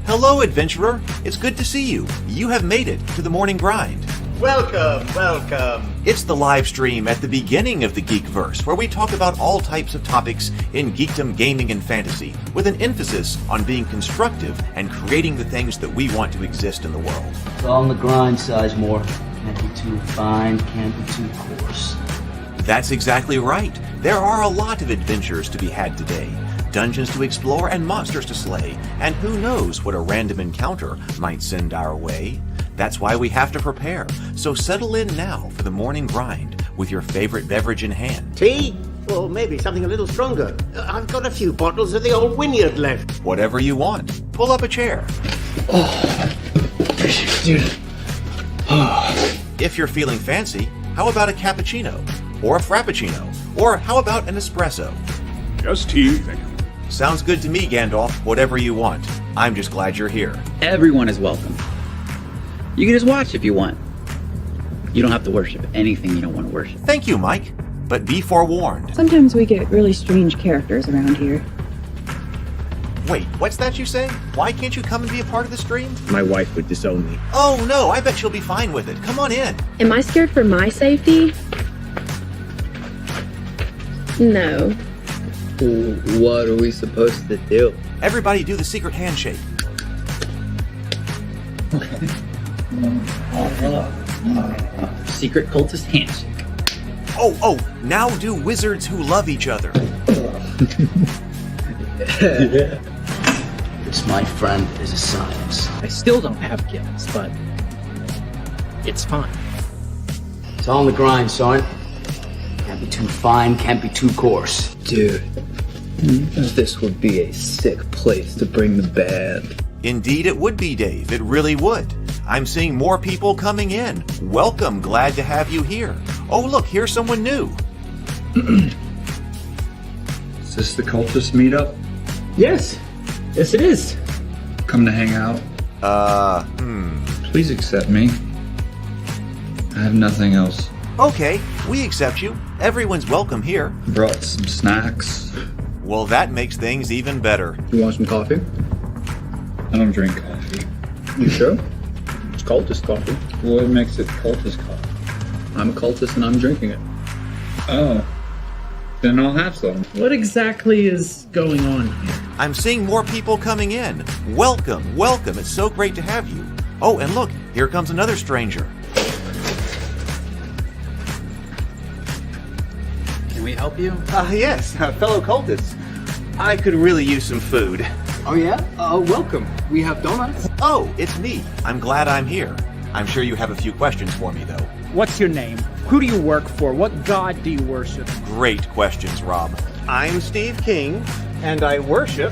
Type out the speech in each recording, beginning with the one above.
Hello, adventurer. It's good to see you. You have made it to the morning grind. Welcome, welcome. It's the live stream at the beginning of the Geekverse, where we talk about all types of topics in geekdom, gaming, and fantasy, with an emphasis on being constructive and creating the things that we want to exist in the world. It's all on the grind, Sizemore. Can't be too fine, can't be too coarse. That's exactly right. There are a lot of adventures to be had today. Dungeons to explore and monsters to slay, and who knows what a random encounter might send our way. That's why we have to prepare, so settle in now for the morning grind with your favorite beverage in hand. Tea? Or maybe something a little stronger. I've got a few bottles of the old Wynyard left. Whatever you want. Pull up a chair. Dude. If you're feeling fancy, how about a cappuccino? Or a frappuccino? Or how about an espresso? Just tea, thank you. Sounds good to me, Gandalf. Whatever you want. I'm just glad you're here. Everyone is welcome. You can just watch if you want. You don't have to worship anything you don't want to worship. Thank you, Mike. But be forewarned. Sometimes we get really strange characters around here. Wait, what's that you say? Why can't you come and be a part of the stream? My wife would disown me. Oh no, I bet she'll be fine with it. Come on in. Am I scared for my safety? No. What are we supposed to do? Everybody do the secret handshake. Secret cultist handshake. Oh, now do wizards who love each other. This, my friend, is a science. I still don't have gills, but it's fine. It's all on the grind, son. Can't be too fine, can't be too coarse. Dude, this would be a sick place to bring the band. Indeed it would be, Dave. It really would. I'm seeing more people coming in. Welcome. Glad to have you here. Oh, look, here's someone new. Is this the cultist meetup? Yes it is. Come to hang out? Please accept me. I have nothing else. Okay, we accept you. Everyone's welcome here. Brought some snacks. Well, that makes things even better. You want some coffee? I don't drink coffee. You sure? It's cultist coffee. What makes it cultist coffee? I'm a cultist and I'm drinking it. Oh. Then I'll have some. What exactly is going on here? I'm seeing more people coming in. Welcome, welcome. It's so great to have you. Oh, and look, here comes another stranger. Can we help you? Yes, fellow cultists. I could really use some food. Oh yeah? Welcome. We have donuts. Oh, it's me. I'm glad I'm here. I'm sure you have a few questions for me, though. What's your name? Who do you work for? What god do you worship? Great questions, Rob. I'm Steve King, and I worship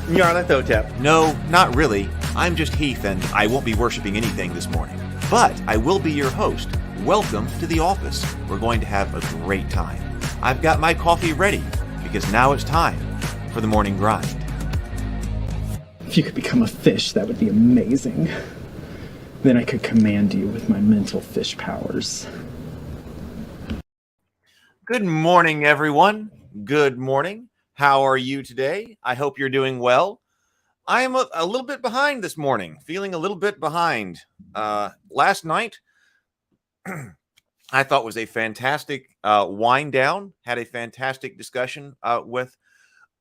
Nyarlathotep. No, not really. I'm just Heath, and I won't be worshiping anything this morning. But I will be your host. Welcome to the office. We're going to have a great time. I've got my coffee ready, because now it's time for the morning grind. If you could become a fish, that would be amazing. Then I could command you with my mental fish powers. Good morning, everyone. Good morning. How are you today? I hope you're doing well. I am a little bit behind this morning, feeling a little bit behind. Last night, I thought was a fantastic wind down, had a fantastic discussion with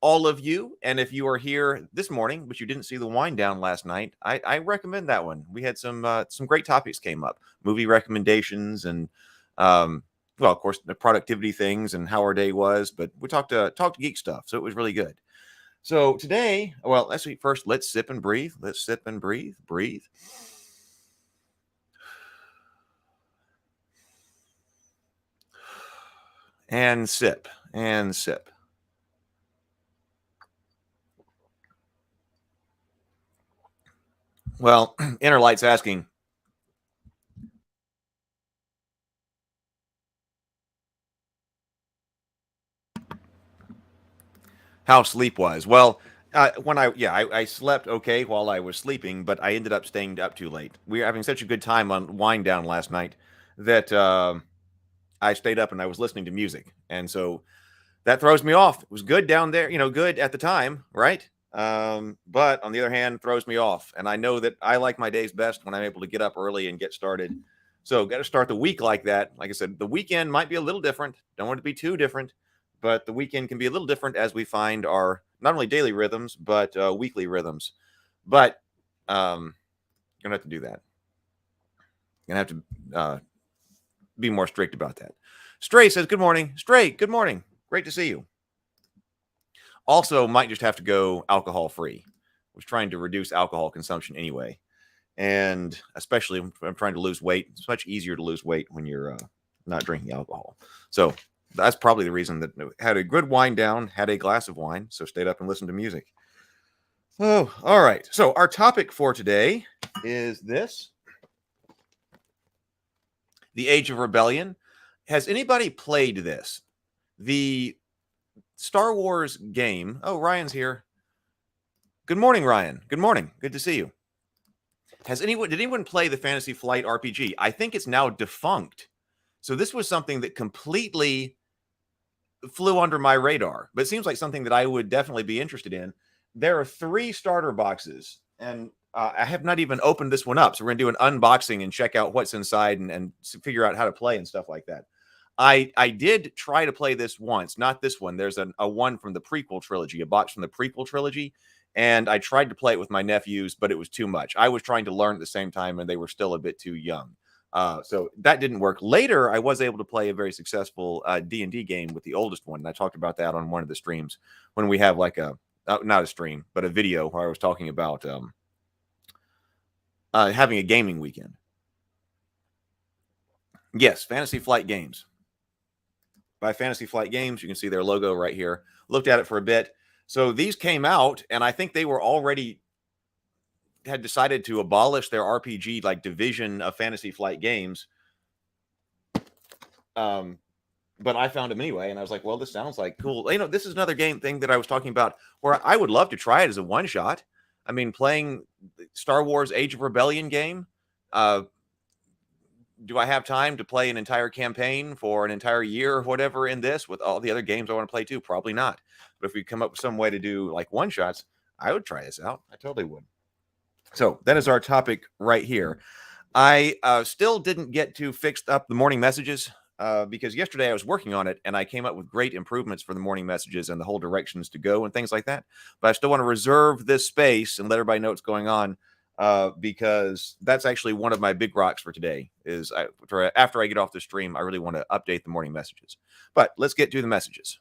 all of you. And if you are here this morning, but you didn't see the wind down last night, I recommend that one. We had some great topics came up, movie recommendations, and well, of course, the productivity things and how our day was. But we talked geek stuff, so it was really good. So today, well, let's sip and breathe. Let's sip and breathe. Breathe. And sip and sip. Well, Inner Light's asking, how sleep was. Well, I slept okay while I was sleeping, but I ended up staying up too late. We were having such a good time on wind down last night that I stayed up and I was listening to music, and so that throws me off. It was good down there, good at the time, right? But on the other hand, throws me off. And I know that I like my days best when I'm able to get up early and get started. So got to start the week like that. Like I said, the weekend might be a little different. Don't want it to be too different, but the weekend can be a little different as we find our not only daily rhythms, but weekly rhythms. But gonna have to do that. Gonna have to be more strict about that. Stray says, good morning. Stray, good morning. Great to see you. Also, might just have to go alcohol free. Was trying to reduce alcohol consumption anyway. And especially when I'm trying to lose weight, it's much easier to lose weight when you're not drinking alcohol. So that's probably the reason that had a good wind down, had a glass of wine, so stayed up and listened to music. Oh, all right. So our topic for today is this. The Age of Rebellion. Has anybody played this? The Star Wars game. Oh, Ryan's here. Good morning, Ryan. Good morning. Good to see you. Did anyone play the Fantasy Flight RPG? I think it's now defunct. So this was something that completely flew under my radar, but it seems like something that I would definitely be interested in. There are 3 starter boxes, and I have not even opened this one up. So we're going to do an unboxing and check out what's inside and figure out how to play and stuff like that. I did try to play this once, not this one. There's a one from the prequel trilogy, a box from the prequel trilogy. And I tried to play it with my nephews, but it was too much. I was trying to learn at the same time, and they were still a bit too young. So that didn't work. Later, I was able to play a very successful D&D game with the oldest one. And I talked about that on one of the streams when we have like not a stream, but a video where I was talking about having a gaming weekend. Yes, Fantasy Flight Games. By Fantasy Flight Games, you can see their logo right here. Looked at it for a bit. So these came out, and I think they were already had decided to abolish their RPG like division of Fantasy Flight Games. But I found them anyway, and I was like, well, this sounds like cool. You know, this is another game thing that I was talking about where I would love to try it as a one-shot. I mean, playing Star Wars Age of Rebellion game. Do I have time to play an entire campaign for an entire year or whatever in this with all the other games I want to play too? Probably not. But if we come up with some way to do like one-shots, I would try this out. I totally would. So that is our topic right here. I still didn't get to fix up the morning messages because yesterday I was working on it and I came up with great improvements for the morning messages and the whole directions to go and things like that. But I still want to reserve this space and let everybody know what's going on because that's actually one of my big rocks for today is after I get off the stream, I really want to update the morning messages. But let's get to the messages.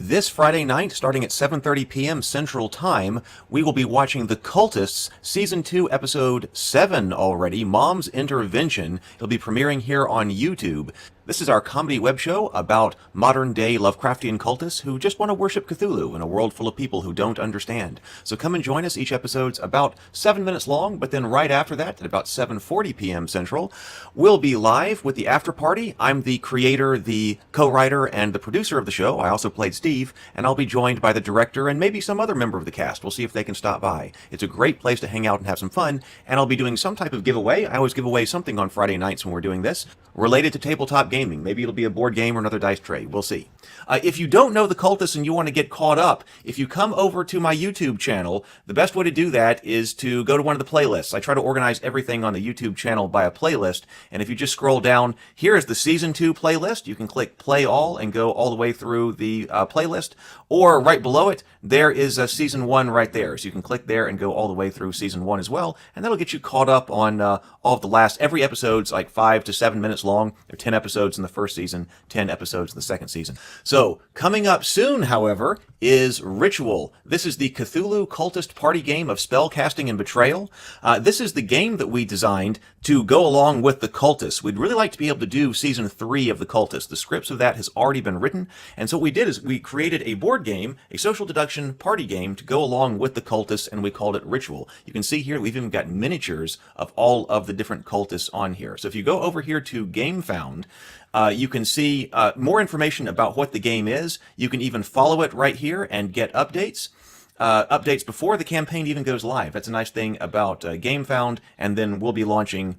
This Friday night, starting at 7:30 p.m. Central Time, we will be watching The Cultists, Season 2, Episode 7 already, Mom's Intervention. It'll be premiering here on YouTube. This is our comedy web show about modern-day Lovecraftian cultists who just want to worship Cthulhu in a world full of people who don't understand. So come and join us. Each episode's about 7 minutes long, but then right after that, at about 7:40 p.m. Central, we'll be live with the after party. I'm the creator, the co-writer, and the producer of the show. I also played Steve, and I'll be joined by the director and maybe some other member of the cast. We'll see if they can stop by. It's a great place to hang out and have some fun, and I'll be doing some type of giveaway. I always give away something on Friday nights when we're doing this, related to tabletop gaming. Maybe it'll be a board game or another dice tray. We'll see. If you don't know the Cultists and you want to get caught up, if you come over to my YouTube channel, the best way to do that is to go to one of the playlists. I try to organize everything on the YouTube channel by a playlist, and if you just scroll down, here is the Season 2 playlist. You can click Play All and go all the way through the playlist, or right below it, there is a Season 1 right there. So you can click there and go all the way through Season 1 as well, and that'll get you caught up on all of the every episode's like 5 to 7 minutes long. There are 10 episodes in the first season, 10 episodes in the second season. So coming up soon, however, is Ritual. This is the Cthulhu cultist party game of spellcasting and betrayal. This is the game that we designed to go along with the Cultists. We'd really like to be able to do Season 3 of the Cultists. The scripts of that has already been written, and so what we did is we created a board game, a social deduction party game to go along with the Cultists, and we called it Ritual. You can see here we've even got miniatures of all of the different cultists on here. So if you go over here to GameFound, you can see more information about what the game is. You can even follow it right here and get updates. Updates before the campaign even goes live. That's a nice thing about GameFound, and then we'll be launching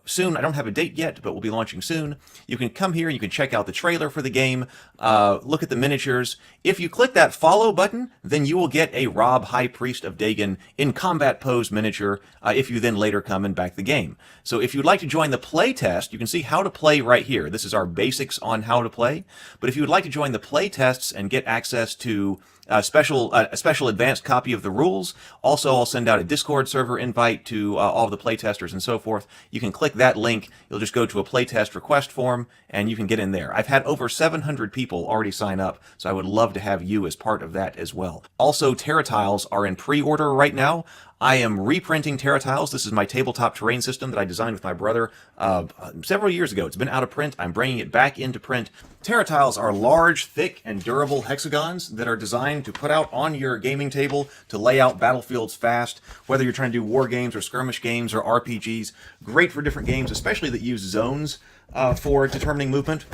soon. I don't have a date yet, but we'll be launching soon. You can come here and you can check out the trailer for the game, look at the miniatures. If you click that follow button, then you will get a Rob, High Priest of Dagon in combat pose miniature if you then later come and back the game. So if you'd like to join the play test, you can see how to play right here. This is our basics on how to play. But if you would like to join the play tests and get access to a special advanced copy of the rules. Also, I'll send out a Discord server invite to all of the playtesters and so forth. You can click that link. You'll just go to a playtest request form, and you can get in there. I've had over 700 people already sign up, so I would love to have you as part of that as well. Also, Terra Tiles are in pre-order right now. I am reprinting Terra Tiles. This is my tabletop terrain system that I designed with my brother several years ago. It's been out of print. I'm bringing it back into print. Terra Tiles are large, thick, and durable hexagons that are designed to put out on your gaming table to lay out battlefields fast, whether you're trying to do war games or skirmish games or RPGs. Great for different games, especially that use zones for determining movement.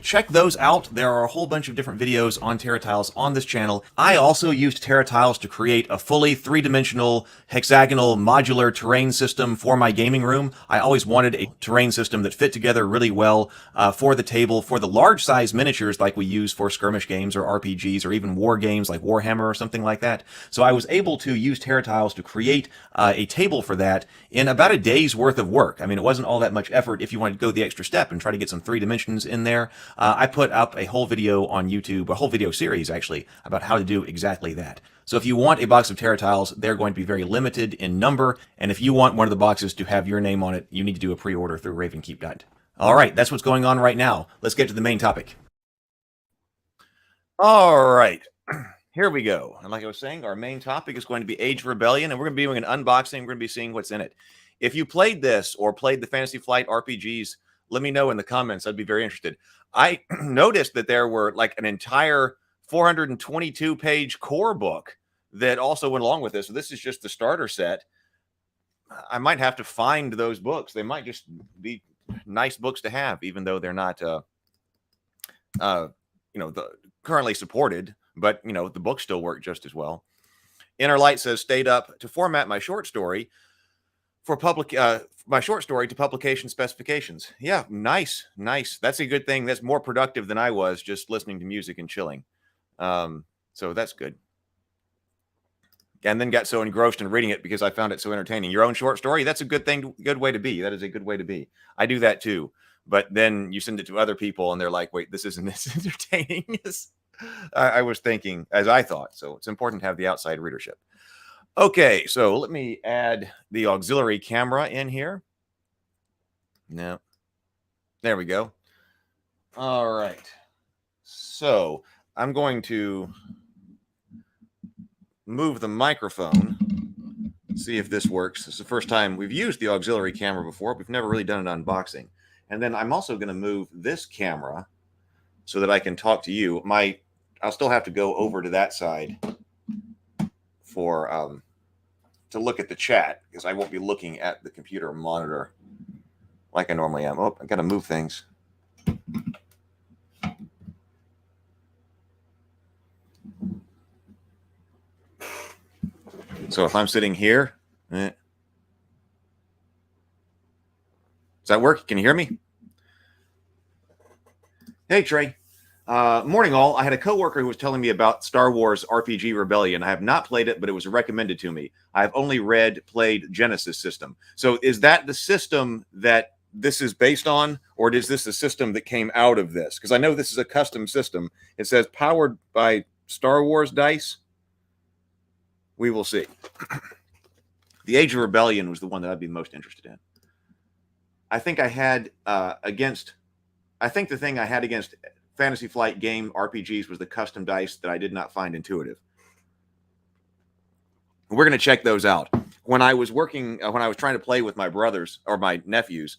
Check those out. There are a whole bunch of different videos on Terra Tiles on this channel. I also used Terra Tiles to create a fully three-dimensional, hexagonal, modular terrain system for my gaming room. I always wanted a terrain system that fit together really well for the table, for the large-size miniatures like we use for skirmish games or RPGs or even war games like Warhammer or something like that. So I was able to use Terra Tiles to create a table for that in about a day's worth of work. I mean, it wasn't all that much effort if you wanted to go the extra step and try to get some three dimensions in there. I put up a whole video on YouTube, a whole video series actually, about how to do exactly that. So if you want a box of Terra Tiles, they're going to be very limited in number, and if you want one of the boxes to have your name on it, you need to do a pre-order through Ravenkeep. All right, that's what's going on right now. Let's get to the main topic. All right, here we go. And like I was saying, our main topic is going to be Age of Rebellion, and we're going to be doing an unboxing. We're going to be seeing what's in it. If you played this or played the Fantasy Flight RPGs, let me know in the comments. I'd be very interested. I noticed that there were like an entire 422-page core book that also went along with this. So this is just the starter set. I might have to find those books. They might just be nice books to have, even though they're not, currently supported. But, the books still work just as well. Inner Light says, stayed up to format my short story for my short story to publication specifications. Yeah, nice. That's a good thing. That's more productive than I was just listening to music and chilling. So that's good. And then got so engrossed in reading it because I found it so entertaining. Your own short story, that's a good thing, good way to be. That is a good way to be. I do that too. But then you send it to other people and they're like, wait, this isn't as entertaining as I was thinking, as I thought. So it's important to have the outside readership. Okay, so let me add the auxiliary camera in here. No. There we go. All right. So I'm going to move the microphone, see if this works. This is the first time we've used the auxiliary camera before. We've never really done an unboxing. And then I'm also going to move this camera so that I can talk to you. I'll still have to go over to that side for to look at the chat because I won't be looking at the computer monitor like I normally am. Oh, I got to move things. So if I'm sitting here, does that work? Can you hear me? Hey, Trey. Morning, all. I had a coworker who was telling me about Star Wars RPG Rebellion. I have not played it, but it was recommended to me. I've only played Genesis system. So is that the system that this is based on, or is this the system that came out of this? Because I know this is a custom system. It says powered by Star Wars dice. We will see. The Age of Rebellion was the one that I'd be most interested in. I think I had the thing I had against Fantasy Flight game RPGs was the custom dice that I did not find intuitive. We're going to check those out. When I was trying to play with my brothers or my nephews,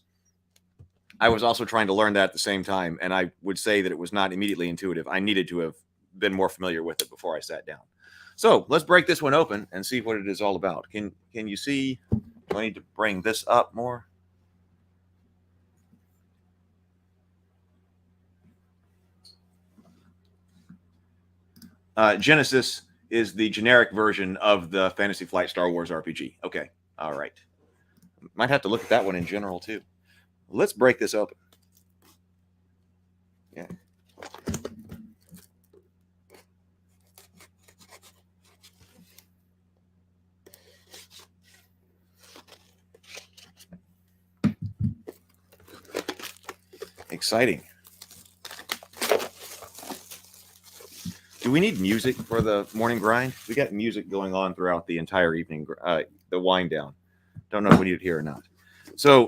I was also trying to learn that at the same time. And I would say that it was not immediately intuitive. I needed to have been more familiar with it before I sat down. So let's break this one open and see what it is all about. Can you see? Do I need to bring this up more? Genesis is the generic version of the Fantasy Flight Star Wars RPG. Okay. All right. Might have to look at that one in general too. Let's break this open. Yeah. Exciting. Do we need music for the morning grind? We got music going on throughout the entire evening, the wind down. Don't know if we need it here or not. So,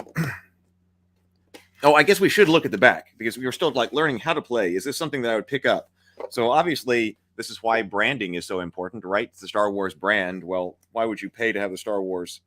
I guess we should look at the back because we were still like learning how to play. Is this something that I would pick up? So obviously, this is why branding is so important, right? It's the Star Wars brand. Well, why would you pay to have the Star Wars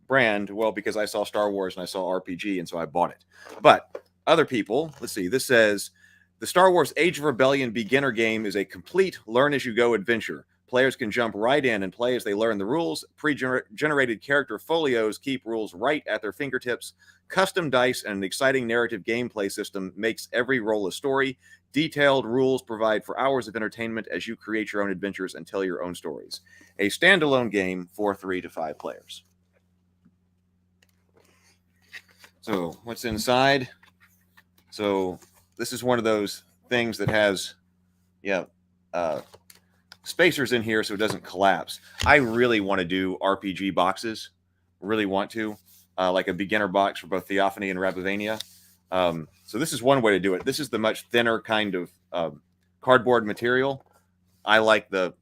brand? Well, because I saw Star Wars and I saw RPG, and so I bought it. But other people, let's see, this says, the Star Wars Age of Rebellion beginner game is a complete learn-as-you-go adventure. Players can jump right in and play as they learn the rules. Pre-generated character folios keep rules right at their fingertips. Custom dice and an exciting narrative gameplay system makes every roll a story. Detailed rules provide for hours of entertainment as you create your own adventures and tell your own stories. A standalone game for 3 to 5 players. So, what's inside? So, this is one of those things that has, spacers in here so it doesn't collapse. I really want to do RPG boxes. Really want to. Like a beginner box for both Theophany and Rabavania. So this is one way to do it. This is the much thinner kind of cardboard material. I like the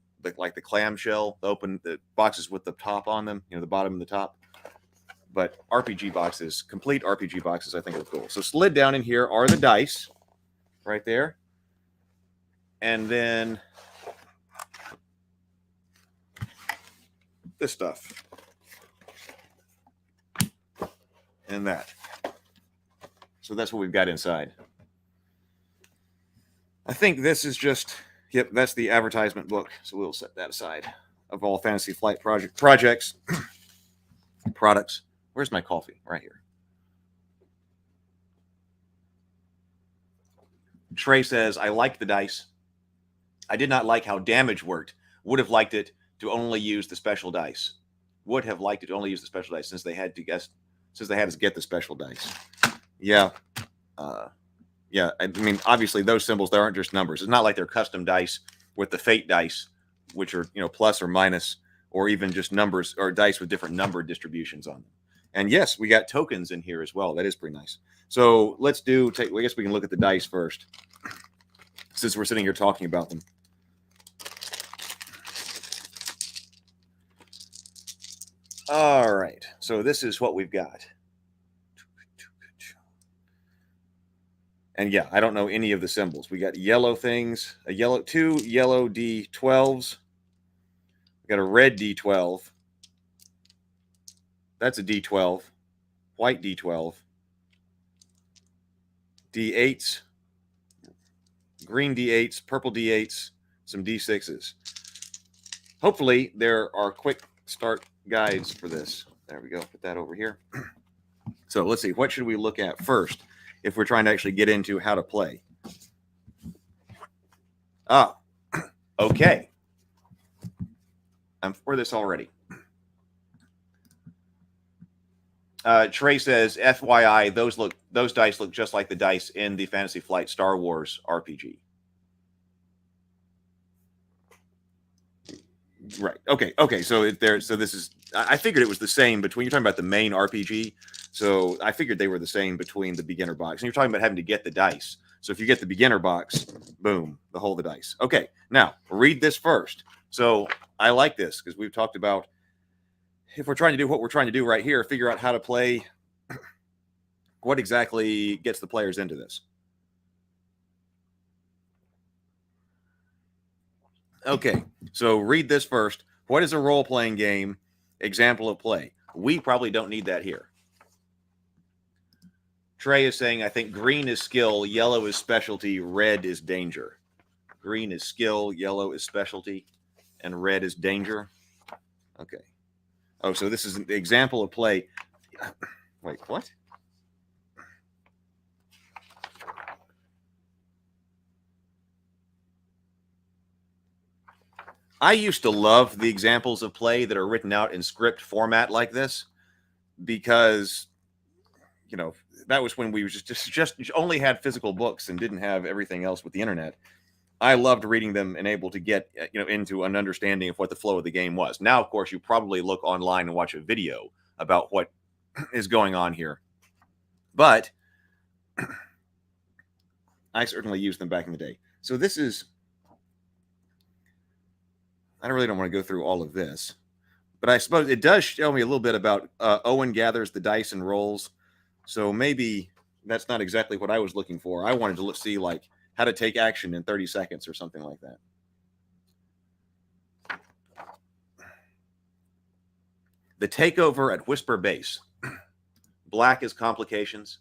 clamshell, the boxes with the top on them, the bottom and the top. But RPG boxes, complete RPG boxes, I think are cool. So slid down in here are the dice right there. And then this stuff. And that. So that's what we've got inside. I think this is just, that's the advertisement book. So we'll set that aside of all Fantasy Flight projects, products. Where's my coffee? Right here. Trey says, I like the dice. I did not like how damage worked. Would have liked it to only use the special dice. Would have liked it to only use the special dice since they had us get the special dice. Yeah. I mean, obviously those symbols, they aren't just numbers. It's not like they're custom dice with the fate dice, which are, plus or minus, or even just numbers or dice with different number distributions on them. And yes, we got tokens in here as well. That is pretty nice. So let's I guess we can look at the dice first, since we're sitting here talking about them. All right. So this is what we've got. And yeah, I don't know any of the symbols. We got yellow things, two yellow D12s. We got a red D12. That's a D12. White D12. D8s. Green D8s, purple D8s, some D6s. Hopefully there are quick start guides for this. There we go. Put that over here. So let's see. What should we look at first if we're trying to actually get into how to play? Okay. I'm for this already. Trey says, FYI, those dice look just like the dice in the Fantasy Flight Star Wars RPG. Right. Okay. So this is. I figured it was the same between. You're talking about the main RPG, so I figured they were the same between the beginner box. And you're talking about having to get the dice. So if you get the beginner box, boom, the whole of the dice. Okay. Now read this first. So I like this because we've talked about if we're trying to do what we're trying to do right here, figure out how to play. What exactly gets the players into this? Okay, so read this first. What is a role-playing game? Example of play. We probably don't need that here. Trey is saying, I think green is skill, yellow is specialty, red is danger. Green is skill, yellow is specialty, and red is danger. Okay. Oh, so this is an example of play. Wait, what? I used to love the examples of play that are written out in script format like this. because, that was when we just only had physical books and didn't have everything else with the internet. I loved reading them and able to get, into an understanding of what the flow of the game was. Now, of course, you probably look online and watch a video about what is going on here. But I certainly used them back in the day. So this is, I really don't want to go through all of this, but I suppose it does show me a little bit about Owen gathers the dice and rolls. So maybe that's not exactly what I was looking for. I wanted to see like how to take action in 30 seconds or something like that. The takeover at Whisper Base. Black is complications.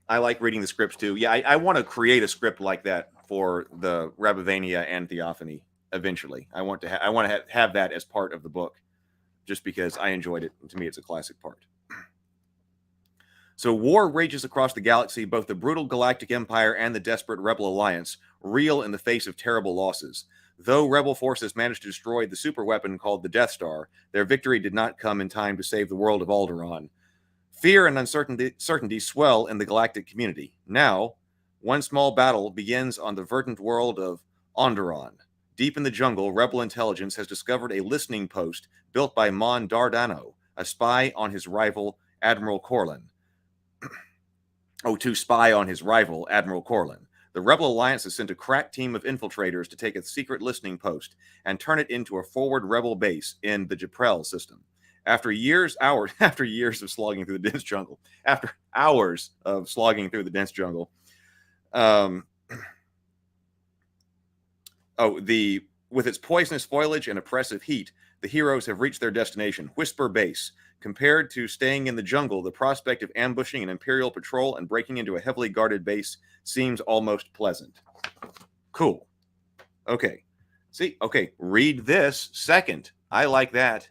I like reading the scripts too. Yeah, I want to create a script like that for the Rabavania and Theophany eventually. I want to have that as part of the book, just because I enjoyed it. And to me, it's a classic part. So war rages across the galaxy. Both the brutal Galactic Empire and the desperate Rebel Alliance reel in the face of terrible losses. Though Rebel forces managed to destroy the superweapon called the Death Star, their victory did not come in time to save the world of Alderaan. Fear and uncertainty swell in the galactic community. Now, one small battle begins on the verdant world of Onderon. Deep in the jungle, Rebel intelligence has discovered a listening post built by Mon Dardano, a spy on his rival, Admiral Corlin. To spy on his rival, Admiral Corlin. The Rebel Alliance has sent a crack team of infiltrators to take a secret listening post and turn it into a forward Rebel base in the Japrel system. After years of slogging through the dense jungle, with its poisonous foliage and oppressive heat, the heroes have reached their destination, Whisper Base. Compared to staying in the jungle, the prospect of ambushing an Imperial patrol and breaking into a heavily guarded base seems almost pleasant. Cool. Okay. See, okay, read this second. I like that.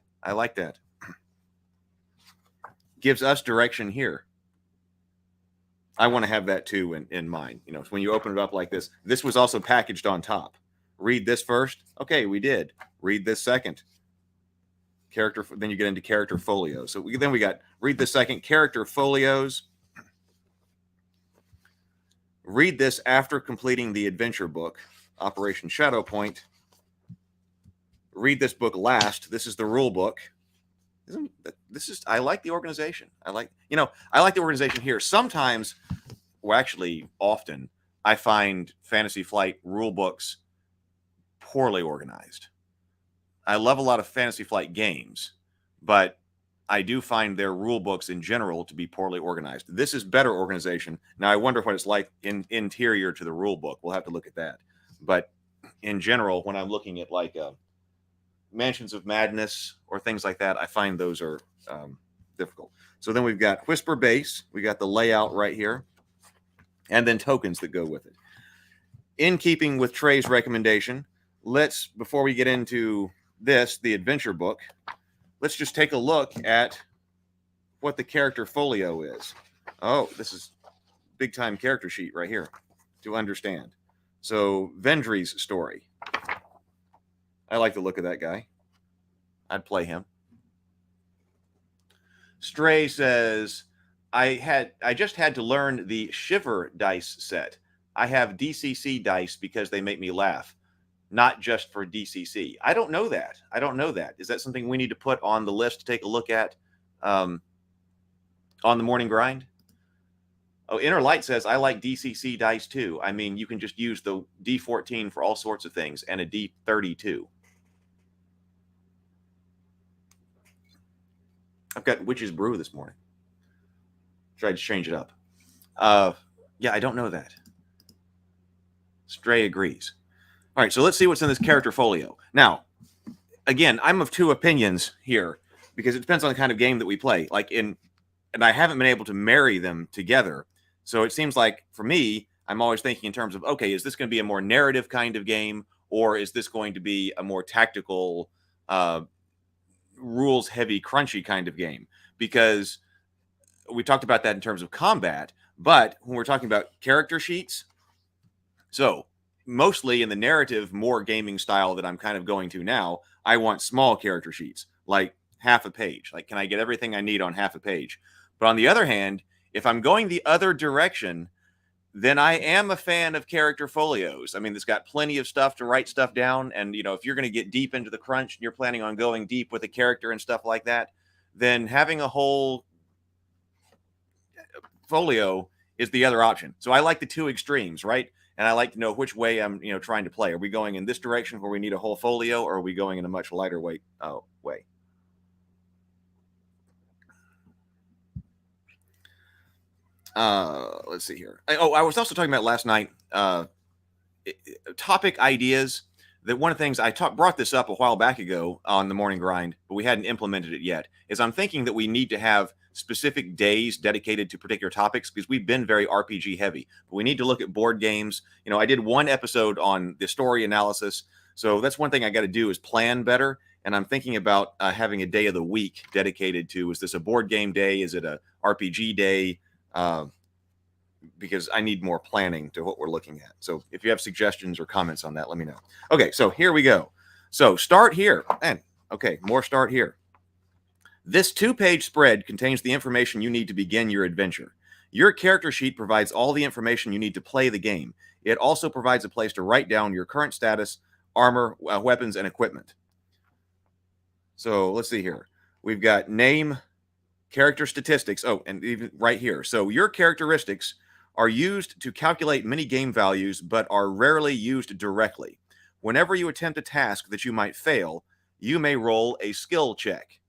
Gives us direction here. I want to have that too in mind. When you open it up like this, this was also packaged on top. Read this first. Okay, we did. Read this second. Then you get into character folios. So we got read the second, character folios. Read this after completing the adventure book, Operation Shadow Point. Read this book last. This is the rule book. I like the organization. I like the organization here. Sometimes, often, I find Fantasy Flight rule books poorly organized. I love a lot of Fantasy Flight games, but I do find their rule books in general to be poorly organized. This is better organization. Now, I wonder what it's like interior to the rule book. We'll have to look at that. But in general, when I'm looking at like Mansions of Madness or things like that, I find those are difficult. So then we've got Whisper Base. We got the layout right here, and then tokens that go with it. In keeping with Trey's recommendation, before we get into the adventure book, let's just take a look at what the character folio is. Oh, this is big time character sheet right here to understand. So Vendry's story. I like the look of that guy. I'd play him. Stray says, I just had to learn the Shiver dice set. I have DCC dice because they make me laugh. Not just for DCC. I don't know that. Is that something we need to put on the list to take a look at on the morning grind? Oh, Inner Light says, I like DCC dice too. I mean, you can just use the D14 for all sorts of things and a D32. I've got Witch's Brew this morning. Tried to change it up. Yeah, I don't know that. Stray agrees. All right, so let's see what's in this character folio. Now, again, I'm of two opinions here because it depends on the kind of game that we play. And I haven't been able to marry them together. So it seems like for me, I'm always thinking in terms of, okay, is this going to be a more narrative kind of game, or is this going to be a more tactical, rules heavy, crunchy kind of game? Because we talked about that in terms of combat, but when we're talking about character sheets, so mostly in the narrative, more gaming style that I'm kind of going to now, I want small character sheets. Like half a page? Like, can I get everything I need on half a page? But on the other hand, if I'm going the other direction, then I am a fan of character folios. I mean, it's got plenty of stuff to write stuff down. And, you know, if you're going to get deep into the crunch and you're planning on going deep with a character and stuff like that, then having a whole folio is the other option. So I like the two extremes, right? And I like to know which way I'm, you know, trying to play. Are we going in this direction where we need a whole folio, or are we going in a much lighter weight way? Let's see here. I was also talking about last night, topic ideas. That one of the things I brought this up a while back ago on the morning grind, but we hadn't implemented it yet, is I'm thinking that we need to have specific days dedicated to particular topics, because we've been very RPG heavy, but we need to look at board games. You know, I did one episode on the story analysis. So that's one thing I got to do, is plan better. And I'm thinking about having a day of the week dedicated to, is this a board game day? Is it a RPG day? Because I need more planning to what we're looking at. So if you have suggestions or comments on that, let me know. Okay, so here we go. So start here. And okay, more start here. This 2-page spread contains the information you need to begin your adventure. Your character sheet provides all the information you need to play the game. It also provides a place to write down your current status, armor, weapons, and equipment. So let's see here. We've got name, character statistics. Oh, and even right here. So your characteristics are used to calculate many game values, but are rarely used directly. Whenever you attempt a task that you might fail, you may roll a skill check.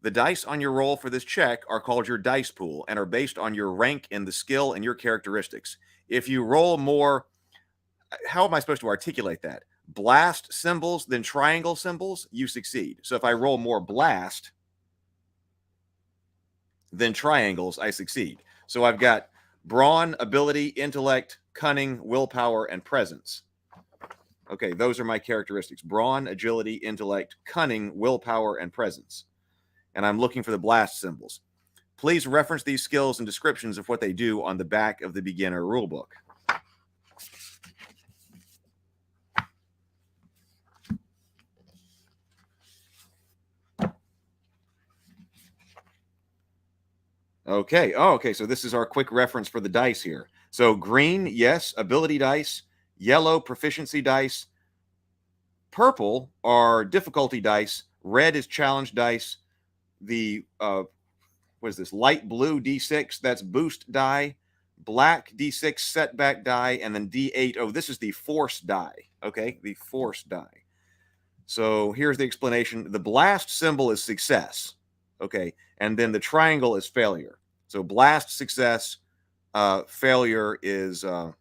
The dice on your roll for this check are called your dice pool and are based on your rank in the skill and your characteristics. If you roll more, how am I supposed to articulate that? Blast symbols than triangle symbols, you succeed. So if I roll more blast than triangles, I succeed. So I've got brawn, ability, intellect, cunning, willpower, and presence. Okay, those are my characteristics: brawn, agility, intellect, cunning, willpower, and presence. And I'm looking for the blast symbols. Please reference these skills and descriptions of what they do on the back of the beginner rulebook. Okay. Oh, okay. So this is our quick reference for the dice here. So green, yes, ability dice. Yellow, proficiency dice. Purple are difficulty dice. Red is challenge dice. The what is this? Light blue D6, that's boost die. Black D6 setback die, and then D8. Oh, this is the force die. Okay, the force die. So here's the explanation. The blast symbol is success. Okay, and then the triangle is failure. So blast, success, failure is the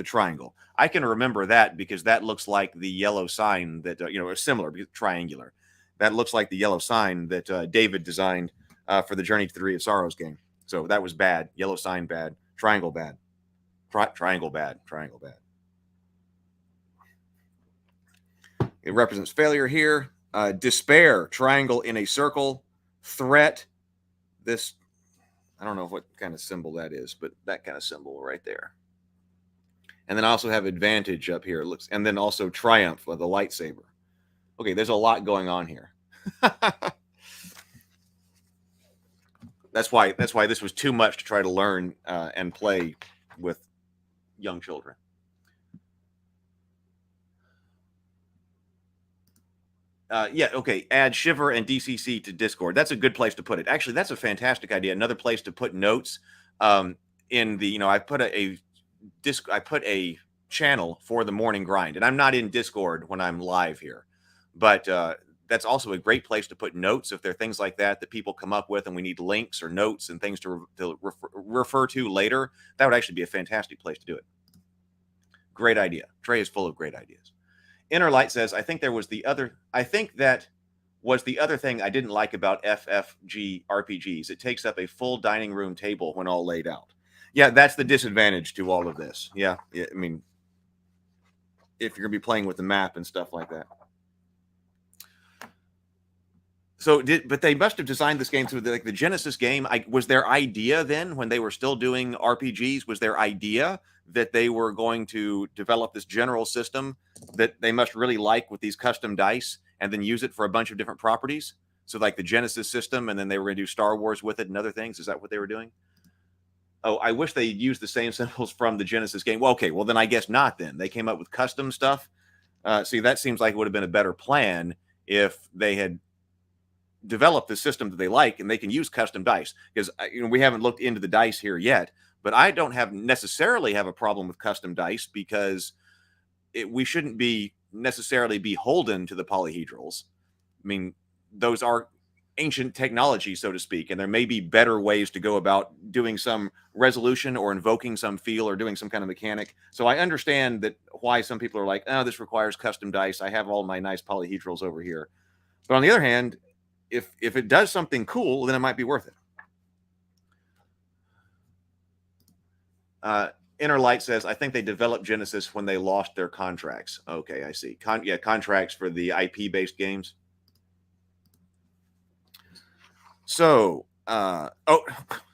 triangle. I can remember that because that looks like the yellow sign that is similar, because triangular. That looks like the yellow sign that David designed for the Journey to the Three of Sorrows game. So that was bad. Yellow sign bad. Triangle bad. Triangle bad. Triangle bad. It represents failure here. Despair. Triangle in a circle. Threat. This, I don't know what kind of symbol that is, but that kind of symbol right there. And then I also have advantage up here. It looks, and then also triumph with the lightsaber. Okay, there's a lot going on here. That's why this was too much to try to learn and play with young children. Yeah, okay. Add Shiver and DCC to Discord. That's a good place to put it. Actually, that's a fantastic idea. Another place to put notes. In the, I put a channel for the morning grind, and I'm not in Discord when I'm live here, but that's also a great place to put notes if there are things like that people come up with, and we need links or notes and things to refer to later. That would actually be a fantastic place to do it. Great idea. Trey is full of great ideas. Inner Light says, I think that was the other thing I didn't like about FFG RPGs. It takes up a full dining room table when all laid out. Yeah, that's the disadvantage to all of this. Yeah, I mean, if you're going to be playing with the map and stuff like that. So, but they must have designed this game through the Genesis game. Was their idea then, when they were still doing RPGs, was their idea that they were going to develop this general system that they must really like with these custom dice, and then use it for a bunch of different properties. So like the Genesis system, and then they were going to do Star Wars with it and other things. Is that what they were doing? Oh, I wish they used the same symbols from the Genesis game. Well, okay, well then I guess not. Then they came up with custom stuff. See, that seems like it would have been a better plan if they had developed the system that they like, and they can use custom dice. Because we haven't looked into the dice here yet, but I don't necessarily have a problem with custom dice because we shouldn't be necessarily beholden to the polyhedrals. I mean, those are ancient technology, so to speak, and there may be better ways to go about doing some resolution or invoking some feel or doing some kind of mechanic. So I understand that why some people are like, oh, this requires custom dice. I have all my nice polyhedrals over here. But on the other hand, if it does something cool, then it might be worth it. Inner Light says, I think they developed Genesis when they lost their contracts. Okay, I see. Contracts for the IP-based games. So,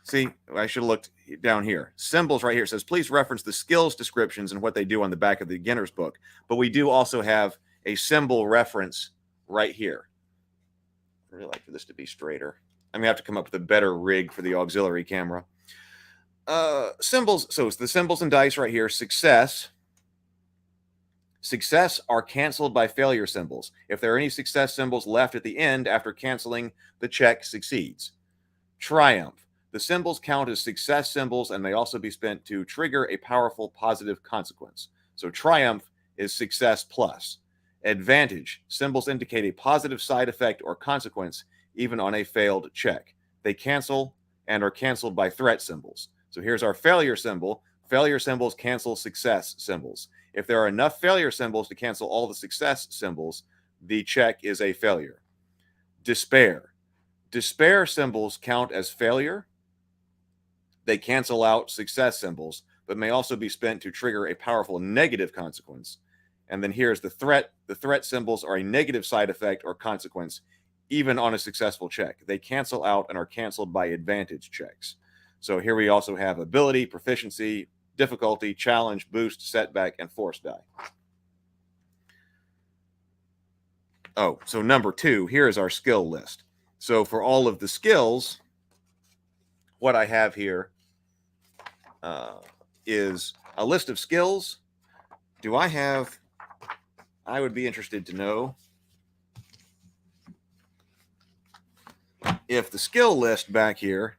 see, I should have looked down here. Symbols right here. It says, please reference the skills descriptions and what they do on the back of the beginner's book. But we do also have a symbol reference right here. I'd really like for this to be straighter. I'm going to have to come up with a better rig for the auxiliary camera. Symbols. So it's the symbols and dice right here. Success are canceled by failure symbols. If there are any success symbols left at the end after canceling, the check succeeds. Triumph. The symbols count as success symbols and may also be spent to trigger a powerful positive consequence. So triumph is success plus. Advantage. Symbols indicate a positive side effect or consequence even on a failed check. They cancel and are canceled by threat symbols. So here's our failure symbol. Failure symbols cancel success symbols. If there are enough failure symbols to cancel all the success symbols, the check is a failure. Despair. Despair symbols count as failure. They cancel out success symbols, but may also be spent to trigger a powerful negative consequence. And then here's the threat. The threat symbols are a negative side effect or consequence, even on a successful check. They cancel out and are canceled by advantage checks. So here we also have ability, proficiency, difficulty, challenge, boost, setback, and force die. Oh, so number 2, here is our skill list. So for all of the skills, what I have here is a list of skills. I would be interested to know if the skill list back here,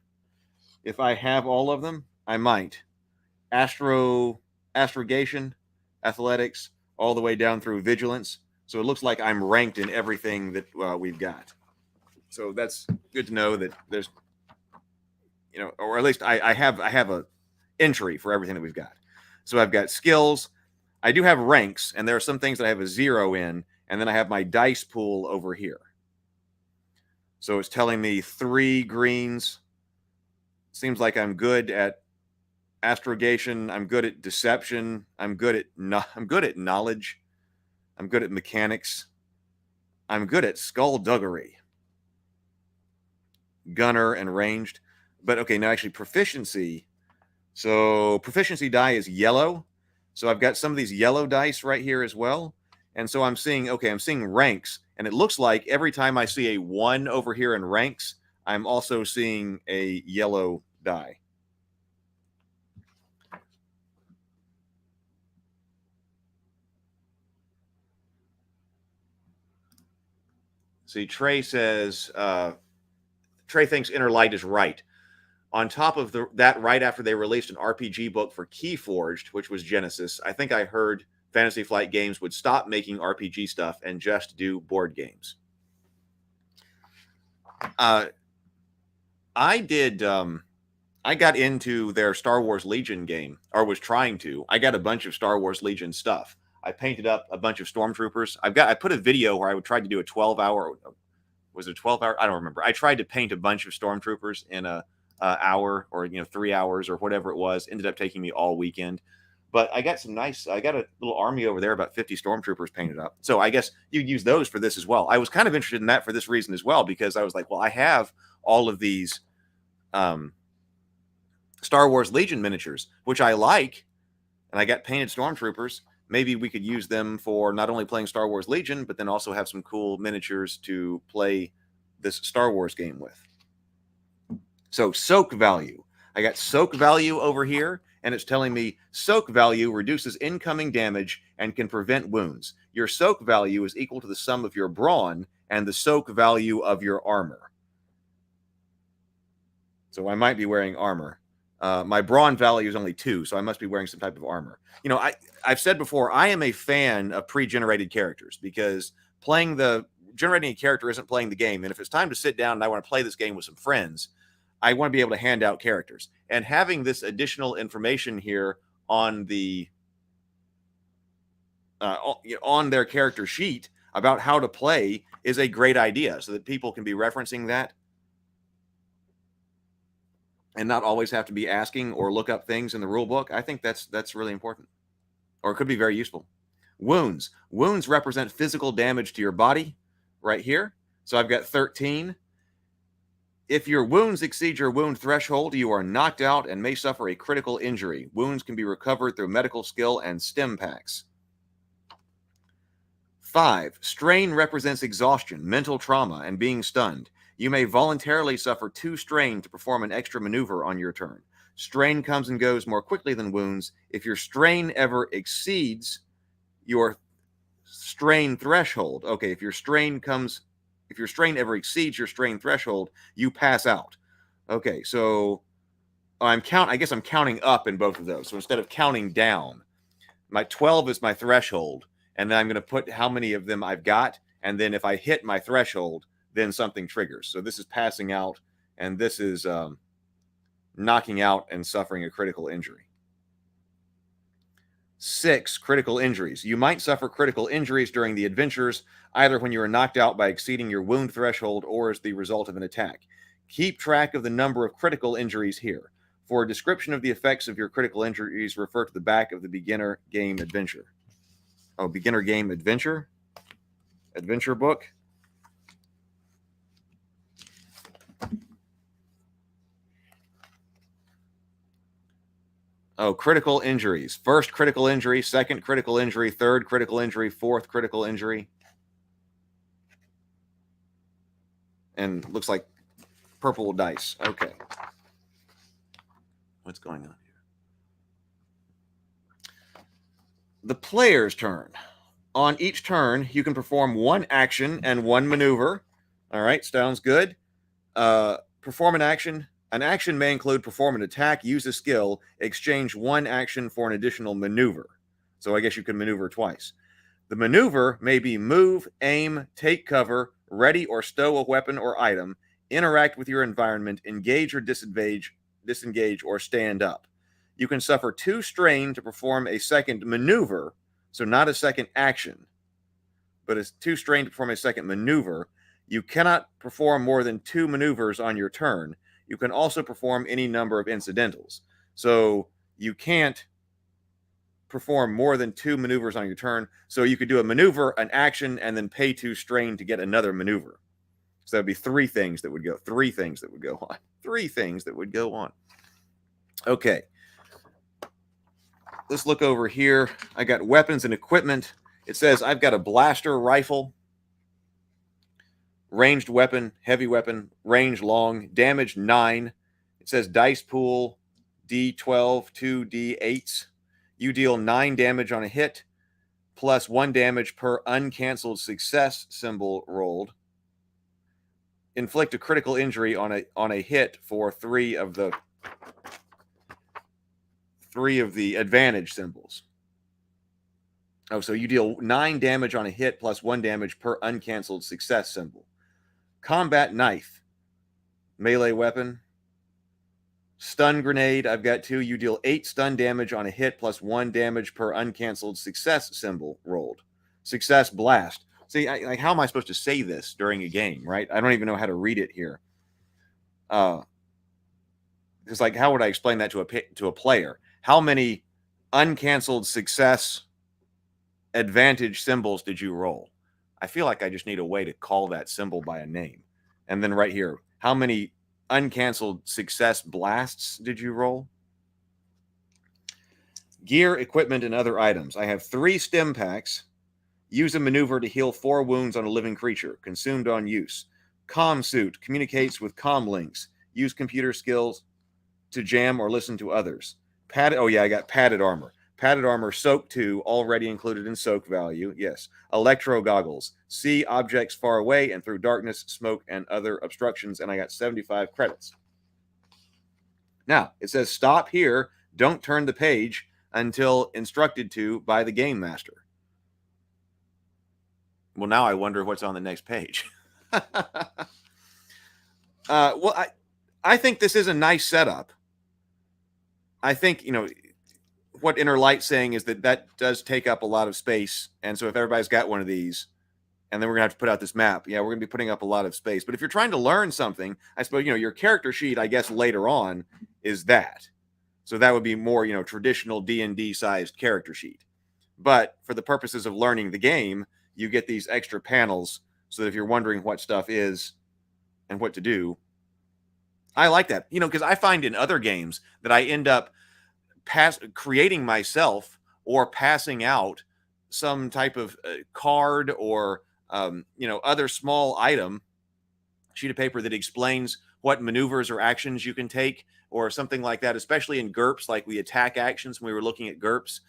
if I have all of them, I might. Astrogation, athletics, all the way down through vigilance. So it looks like I'm ranked in everything that we've got. So that's good to know that there's, or at least I have a entry for everything that we've got. So I've got skills. I do have ranks, and there are some things that I have a 0 in, and then I have my dice pool over here. So it's telling me 3 greens. Seems like I'm good at astrogation. I'm good at deception. I'm good at knowledge. I'm good at mechanics. I'm good at skullduggery, gunner, and ranged. But okay, now actually proficiency. So proficiency die is yellow. So I've got some of these yellow dice right here as well. And so I'm seeing ranks. And it looks like every time I see a 1 over here in ranks, I'm also seeing a yellow die. See, Trey says, Trey thinks Inner Light is right. On top of that, right after they released an RPG book for Keyforged, which was Genesis, I think I heard Fantasy Flight Games would stop making RPG stuff and just do board games. I got into their Star Wars Legion game, or was trying to. I got a bunch of Star Wars Legion stuff. I painted up a bunch of stormtroopers. I put a video where I would try to do a 12-hour. Was it 12-hour? I don't remember. I tried to paint a bunch of stormtroopers in a hour or 3 hours or whatever it was. Ended up taking me all weekend. But I got I got a little army over there, about 50 stormtroopers painted up. So I guess you'd use those for this as well. I was kind of interested in that for this reason as well, because I was like, well, I have all of these Star Wars Legion miniatures, which I like, and I got painted stormtroopers. maybe we could use them for not only playing Star Wars Legion, but then also have some cool miniatures to play this Star Wars game with. So soak value. I got soak value over here, and it's telling me soak value reduces incoming damage and can prevent wounds. Your soak value is equal to the sum of your brawn and the soak value of your armor. So I might be wearing armor. My brawn value is only 2, so I must be wearing some type of armor. You know, I've said before, I am a fan of pre-generated characters because generating a character isn't playing the game. And if it's time to sit down and I want to play this game with some friends, I want to be able to hand out characters. And having this additional information here on the on their character sheet about how to play is a great idea, so that people can be referencing that and not always have to be asking or look up things in the rule book. I think that's really important, or it could be very useful. Wounds. Wounds represent physical damage to your body right here. So I've got 13. If your wounds exceed your wound threshold, you are knocked out and may suffer a critical injury. Wounds can be recovered through medical skill and stim packs. 5. Strain represents exhaustion, mental trauma, and being stunned. You may voluntarily suffer 2 strain to perform an extra maneuver on your turn. Strain comes and goes more quickly than wounds. If your strain ever exceeds your strain threshold, okay, if your strain ever exceeds your strain threshold, you pass out. Okay, so I guess I'm counting up in both of those. So instead of counting down, my 12 is my threshold, and then I'm going to put how many of them I've got, and then if I hit my threshold, then something triggers. So this is passing out, and this is knocking out and suffering a critical injury. 6. Critical injuries. You might suffer critical injuries during the adventures, either when you are knocked out by exceeding your wound threshold or as the result of an attack. Keep track of the number of critical injuries here. For a description of the effects of your critical injuries, refer to the back of the beginner game adventure. Oh, beginner game adventure? Adventure book? Oh, critical injuries. First critical injury, second critical injury, third critical injury, fourth critical injury. And looks like purple dice. Okay. What's going on here? The player's turn. On each turn, you can perform 1 action and 1 maneuver. All right, sounds good. Perform an action. An action may include perform an attack, use a skill, exchange 1 action for an additional maneuver. So I guess you can maneuver twice. The maneuver may be move, aim, take cover, ready or stow a weapon or item, interact with your environment, engage or disengage, or stand up. You can suffer 2 strain to perform a second maneuver, so not a second action, but it's 2 strain to perform a second maneuver. You cannot perform more than 2 maneuvers on your turn. You can also perform any number of incidentals. So you can't perform more than 2 maneuvers on your turn. So you could do a maneuver, an action, and then pay 2 strain to get another maneuver. So that'd be 3 things that would go. 3 things that would go on. 3 things that would go on. Okay. Let's look over here. I got weapons and equipment. It says I've got a blaster rifle. Ranged weapon, heavy weapon, range long, damage 9. It says dice pool, D12, 2 D8s. You deal 9 damage on a hit, plus 1 damage per uncanceled success symbol rolled. Inflict a critical injury on a hit for 3 of the advantage symbols. Oh, so you deal 9 damage on a hit plus 1 damage per uncanceled success symbol. Combat knife, melee weapon, stun grenade. I've got 2. You deal 8 stun damage on a hit plus 1 damage per uncanceled success symbol rolled. Success blast. See, like, how am I supposed to say this during a game, right? I don't even know how to read it here. It's like, how would I explain that to a player? How many uncanceled success advantage symbols did you roll? I feel like I just need a way to call that symbol by a name. And then right here, how many uncanceled success blasts did you roll? Gear, equipment, and other items. I have 3 stim packs. Use a maneuver to heal 4 wounds on a living creature. Consumed on use. Comm suit. Communicates with comm links. Use computer skills to jam or listen to others. Oh yeah, I got padded armor. Padded armor, soak 2, already included in soak value. Yes. Electro goggles. See objects far away and through darkness, smoke, and other obstructions. And I got 75 credits. Now, it says stop here. Don't turn the page until instructed to by the game master. Well, now I wonder what's on the next page. Well, I think this is a nice setup. I think, what Inner Light's saying is that does take up a lot of space. And so if everybody's got one of these, and then we're going to have to put out this map, yeah, we're going to be putting up a lot of space. But if you're trying to learn something, I suppose, your character sheet, I guess, later on is that. So that would be more, traditional D&D sized character sheet. But for the purposes of learning the game, you get these extra panels so that if you're wondering what stuff is and what to do, I like that, because I find in other games that I end up creating myself or passing out some type of card or, other small item, sheet of paper that explains what maneuvers or actions you can take or something like that, especially in GURPS, like the attack actions when we were looking at GURPS.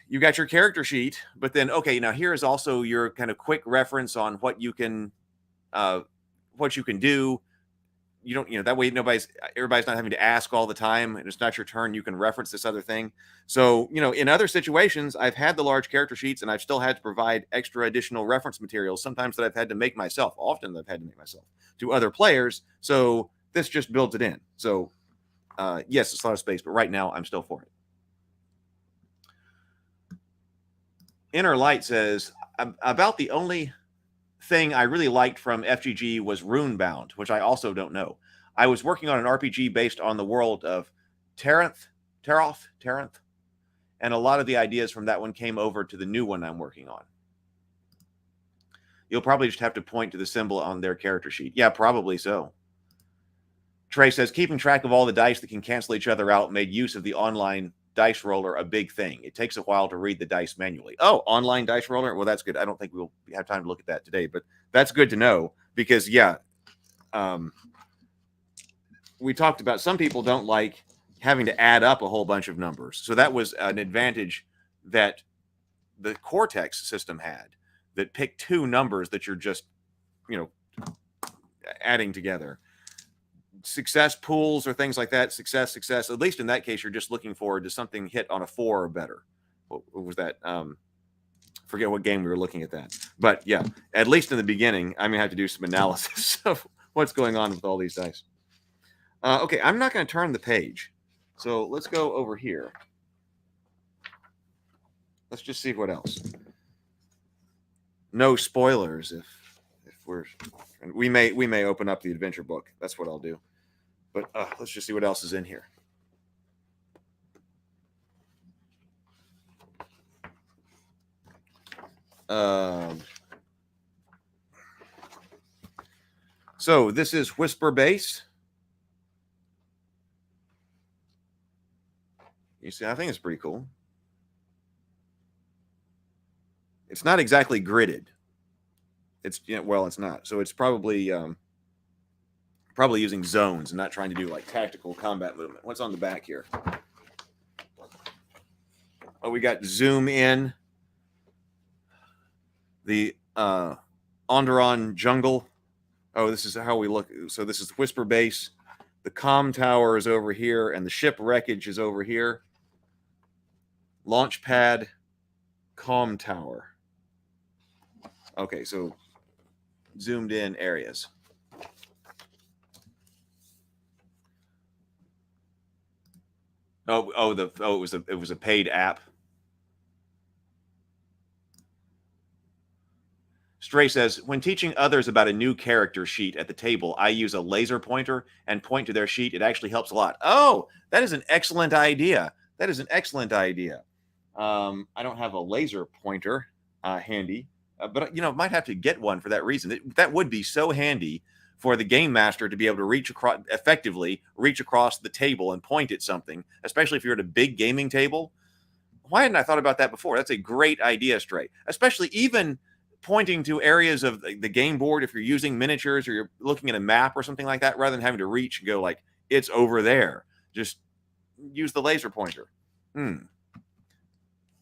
You got your character sheet, but then, okay, now here is also your kind of quick reference on what you can do. You don't, that way everybody's not having to ask all the time, and it's not your turn. You can reference this other thing. So, in other situations, I've had the large character sheets and I've still had to provide extra additional reference materials, sometimes that I've had to make myself, often that I've had to make myself to other players. So this just builds it in. So, yes, it's a lot of space, but right now I'm still for it. Inner Light says, about the only thing I really liked from FGG was Runebound, which I also don't know. I was working on an RPG based on the world of Taranth, and a lot of the ideas from that one came over to the new one I'm working on. You'll probably just have to point to the symbol on their character sheet. Yeah, probably so. Trey says, keeping track of all the dice that can cancel each other out made use of the online dice roller a big thing. It takes a while to read the dice manually. Oh, online dice roller? Well, that's good. I don't think we'll have time to look at that today, but that's good to know because, yeah, we talked about some people don't like having to add up a whole bunch of numbers. So that was an advantage that the Cortex system had, that picked 2 numbers that you're just, adding together. Success pools or things like that. Success. At least in that case, you're just looking forward to something hit on a 4 or better. What was that? Forget what game we were looking at that. But yeah, at least in the beginning, I'm gonna have to do some analysis of what's going on with all these dice. Okay, I'm not going to turn the page, so let's go over here. Let's just see what else. No spoilers if we may open up the adventure book. That's what I'll do. But let's just see what else is in here. So this is Whisper Base. You see, I think it's pretty cool. It's not exactly gridded. It's it's not. So it's probably using zones and not trying to do like tactical combat movement. What's on the back here? Oh, we got zoom in. The Onderon jungle. Oh, this is how we look. So this is Whisper Base. The comm tower is over here, and the ship wreckage is over here. Launch pad, comm tower. Okay, so zoomed in areas. It was a paid app. Stray says, when teaching others about a new character sheet at the table, I use a laser pointer and point to their sheet. It actually helps a lot. Oh, that is an excellent idea. I don't have a laser pointer handy, but might have to get one for that reason. That would be so handy for the game master to be able to effectively reach across the table and point at something, especially if you're at a big gaming table. Why hadn't I thought about that before? That's a great idea, Stray. Especially even pointing to areas of the game board if you're using miniatures or you're looking at a map or something like that, rather than having to reach and go like, it's over there. Just use the laser pointer. Let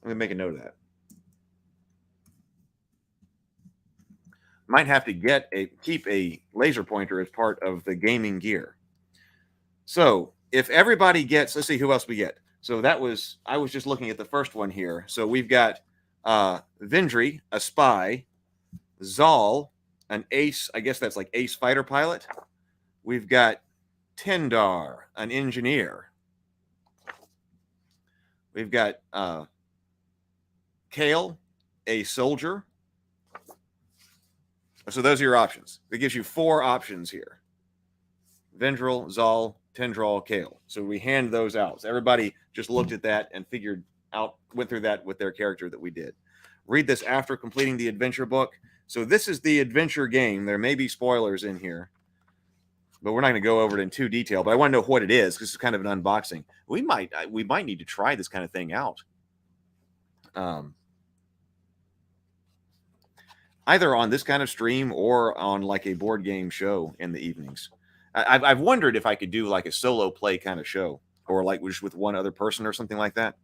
me make a note of that. Might have to keep a laser pointer as part of the gaming gear. So if everybody gets, let's see who else we get. So I was just looking at the first one here. So we've got Vindri, a spy, Zal, an ace, I guess that's like ace fighter pilot. We've got Tendar, an engineer. We've got Kale, a soldier. So those are your options. It gives you 4 options here. Vendril, Zal, Tendral, Kale. So we hand those out. So everybody just looked at that and went through that with their character that we did. Read this after completing the adventure book. So this is the adventure game. There may be spoilers in here, but we're not going to go over it in too detail. But I want to know what it is because it's kind of an unboxing. We might need to try this kind of thing out. Either on this kind of stream or on like a board game show in the evenings. I've wondered if I could do like a solo play kind of show or like just with one other person or something like that.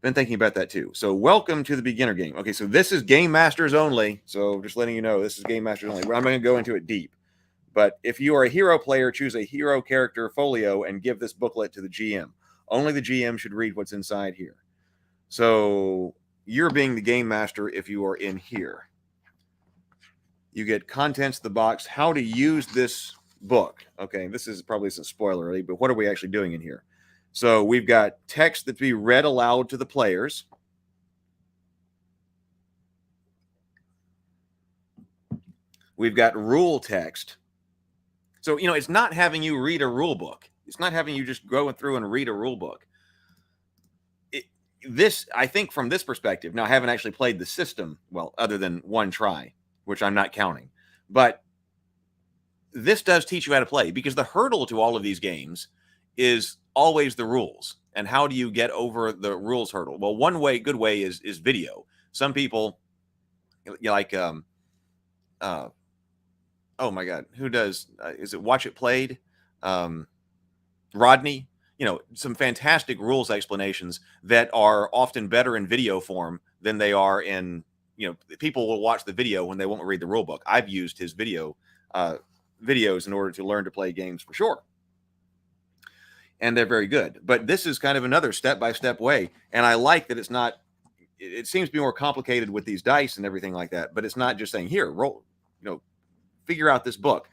Been thinking about that too. So welcome to the beginner game. Okay, so this is Game Masters only. So just letting you know, this is Game Masters only. I'm not going to go into it deep. But if you are a hero player, choose a hero character folio and give this booklet to the GM. Only the GM should read what's inside here. So you're being the game master if you are in here. You get contents of the box, how to use this book. Okay, this is probably some spoiler, but what are we actually doing in here? So we've got text that be read aloud to the players. We've got rule text. So, it's not having you read a rule book. It's not having you just go through and read a rule book. I think from this perspective, now I haven't actually played the system, well, other than one try, which I'm not counting. But this does teach you how to play because the hurdle to all of these games is always the rules. And how do you get over the rules hurdle? Well, good way is video. Some people like, oh my God, who does, is it Watch It Played? Rodney, some fantastic rules explanations that are often better in video form than they are in, people will watch the video when they won't read the rule book. I've used his videos in order to learn to play games for sure. And they're very good. But this is kind of another step-by-step way. And I like that it seems to be more complicated with these dice and everything like that, but it's not just saying, here, roll, figure out this book.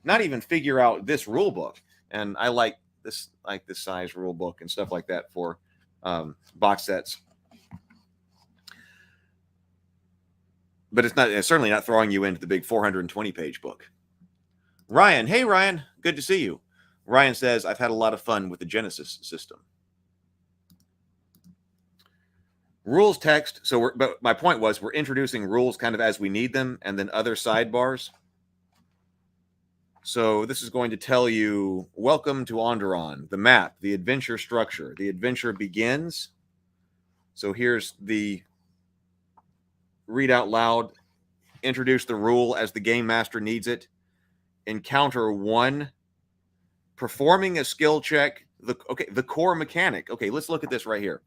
Not even figure out this rule book. And I like this size rule book and stuff like that for box sets. But it's certainly not throwing you into the big 420-page book. Ryan, hey Ryan, good to see you. Ryan says, I've had a lot of fun with the Genesis system. Rules text. But my point was we're introducing rules kind of as we need them and then other sidebars. So this is going to tell you, welcome to Onderon, the map, the adventure structure. The adventure begins. So here's the read out loud, introduce the rule as the game master needs it. Encounter 1, performing a skill check. The core mechanic. Okay, let's look at this right here.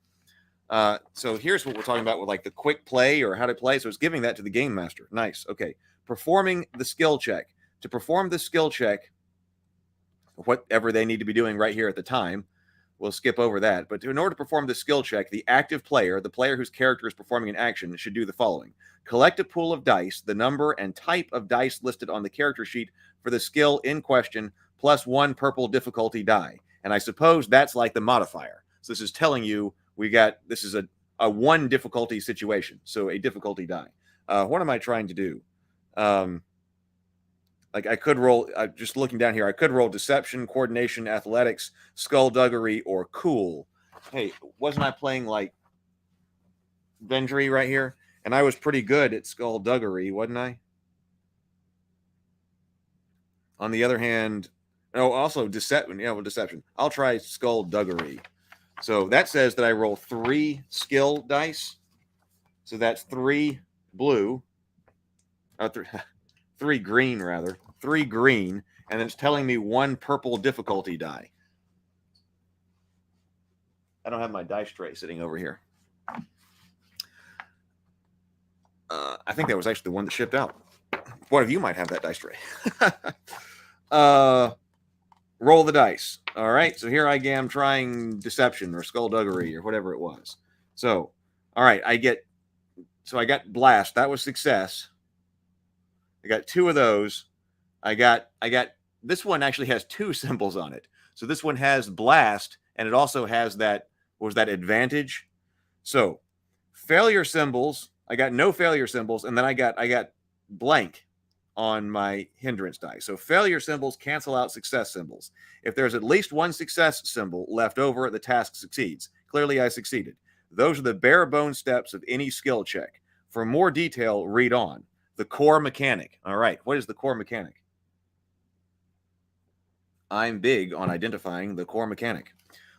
So here's what we're talking about with like the quick play or how to play. So it's giving that to the game master. Nice. Okay, performing the skill check. To perform the skill check, whatever they need to be doing right here at the time, we'll skip over that. But in order to perform the skill check, the active player, the player whose character is performing an action, should do the following. Collect a pool of dice, the number and type of dice listed on the character sheet for the skill in question, plus 1 purple difficulty die. And I suppose that's like the modifier. So this is telling you this is a 1 difficulty situation. So a difficulty die. What am I trying to do? Like I could roll, just looking down here, I could roll deception, coordination, athletics, skullduggery, or cool. Hey, wasn't I playing like Vendry right here? And I was pretty good at skullduggery, wasn't I? On the other hand, oh, also deception. Yeah, well, deception. I'll try skullduggery. So that says that I roll 3 skill dice. So that's 3 blue. 3 green, rather. 3 green. And then it's telling me 1 purple difficulty die. I don't have my dice tray sitting over here. I think that was actually the one that shipped out. One of you might have that dice tray. Roll the dice. All right. So here I am trying deception or skullduggery or whatever it was. So, all right. I got blast. That was success. I got 2 of those. I got this one actually has 2 symbols on it. So this one has blast and it also has that, what was that, advantage? So failure symbols, I got no failure symbols, and then I got blank on my hindrance die. So failure symbols cancel out success symbols. If there's at least 1 success symbol left over, the task succeeds. Clearly I succeeded. Those are the bare bones steps of any skill check. For more detail, read on. The core mechanic. All right, what is the core mechanic? I'm big on identifying the core mechanic.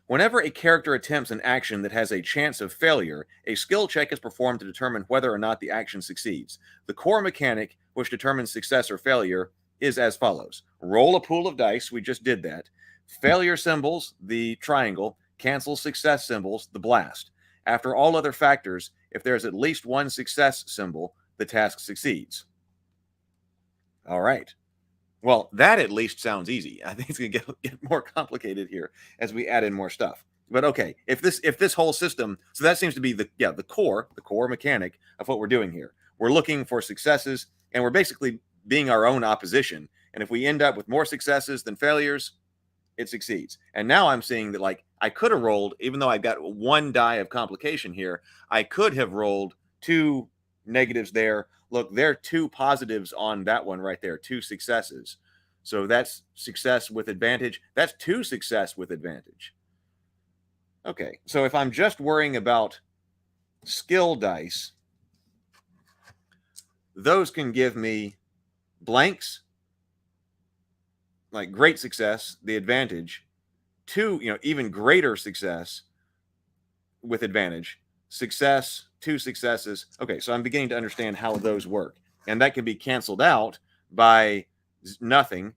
Whenever a character attempts an action that has a chance of failure, a skill check is performed to determine whether or not the action succeeds. The core mechanic, which determines success or failure, is as follows. Roll a pool of dice. We just did that. Failure symbols, the triangle, cancel success symbols, the blast. After all other factors, if there's at least 1 success symbol, the task succeeds. All right. Well, that at least sounds easy. I think it's going to get more complicated here as we add in more stuff. But okay, if this whole system, so that seems to be the core mechanic of what we're doing here. We're looking for successes, and we're basically being our own opposition. And if we end up with more successes than failures, it succeeds. And now I'm seeing that, like, I could have rolled, even though I've got 1 die of complication here, I could have rolled 2 negatives there. Look, there are 2 positives on that one right there, 2 successes. So that's success with advantage. That's 2 success with advantage. Okay, so if I'm just worrying about skill dice, those can give me blanks, like great success, the advantage, 2, even greater success with advantage, success, 2 successes. Okay, so I'm beginning to understand how those work. And that can be canceled out by nothing,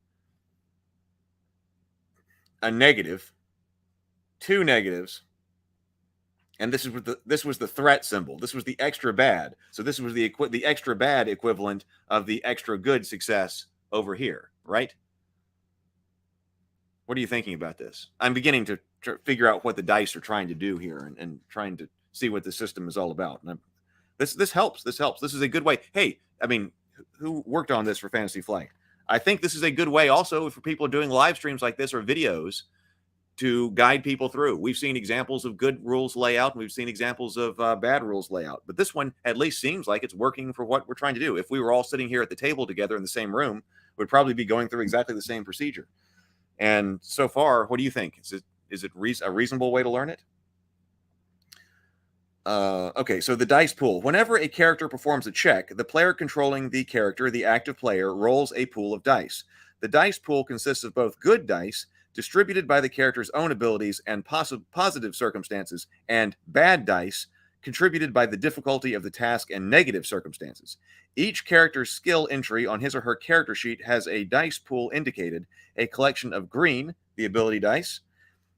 a negative, 2 negatives, and this was the threat symbol. This was the extra bad. So this was the extra bad equivalent of the extra good success over here, right? What are you thinking about this? I'm beginning to figure out what the dice are trying to do here and trying to see what the system is all about. And this helps. This helps. This is a good way. Hey, I mean, who worked on this for Fantasy Flight? I think this is a good way also for people doing live streams like this or videos to guide people through. We've seen examples of good rules layout, and we've seen examples of bad rules layout. But this one at least seems like it's working for what we're trying to do. If we were all sitting here at the table together in the same room, we'd probably be going through exactly the same procedure. And so far, what do you think? Is it a reasonable way to learn it? Okay, so the dice pool. Whenever a character performs a check, the player controlling the character, the active player, rolls a pool of dice. The dice pool consists of both good dice, distributed by the character's own abilities and positive circumstances, and bad dice, contributed by the difficulty of the task and negative circumstances. Each character's skill entry on his or her character sheet has a dice pool indicated, a collection of green, the ability dice,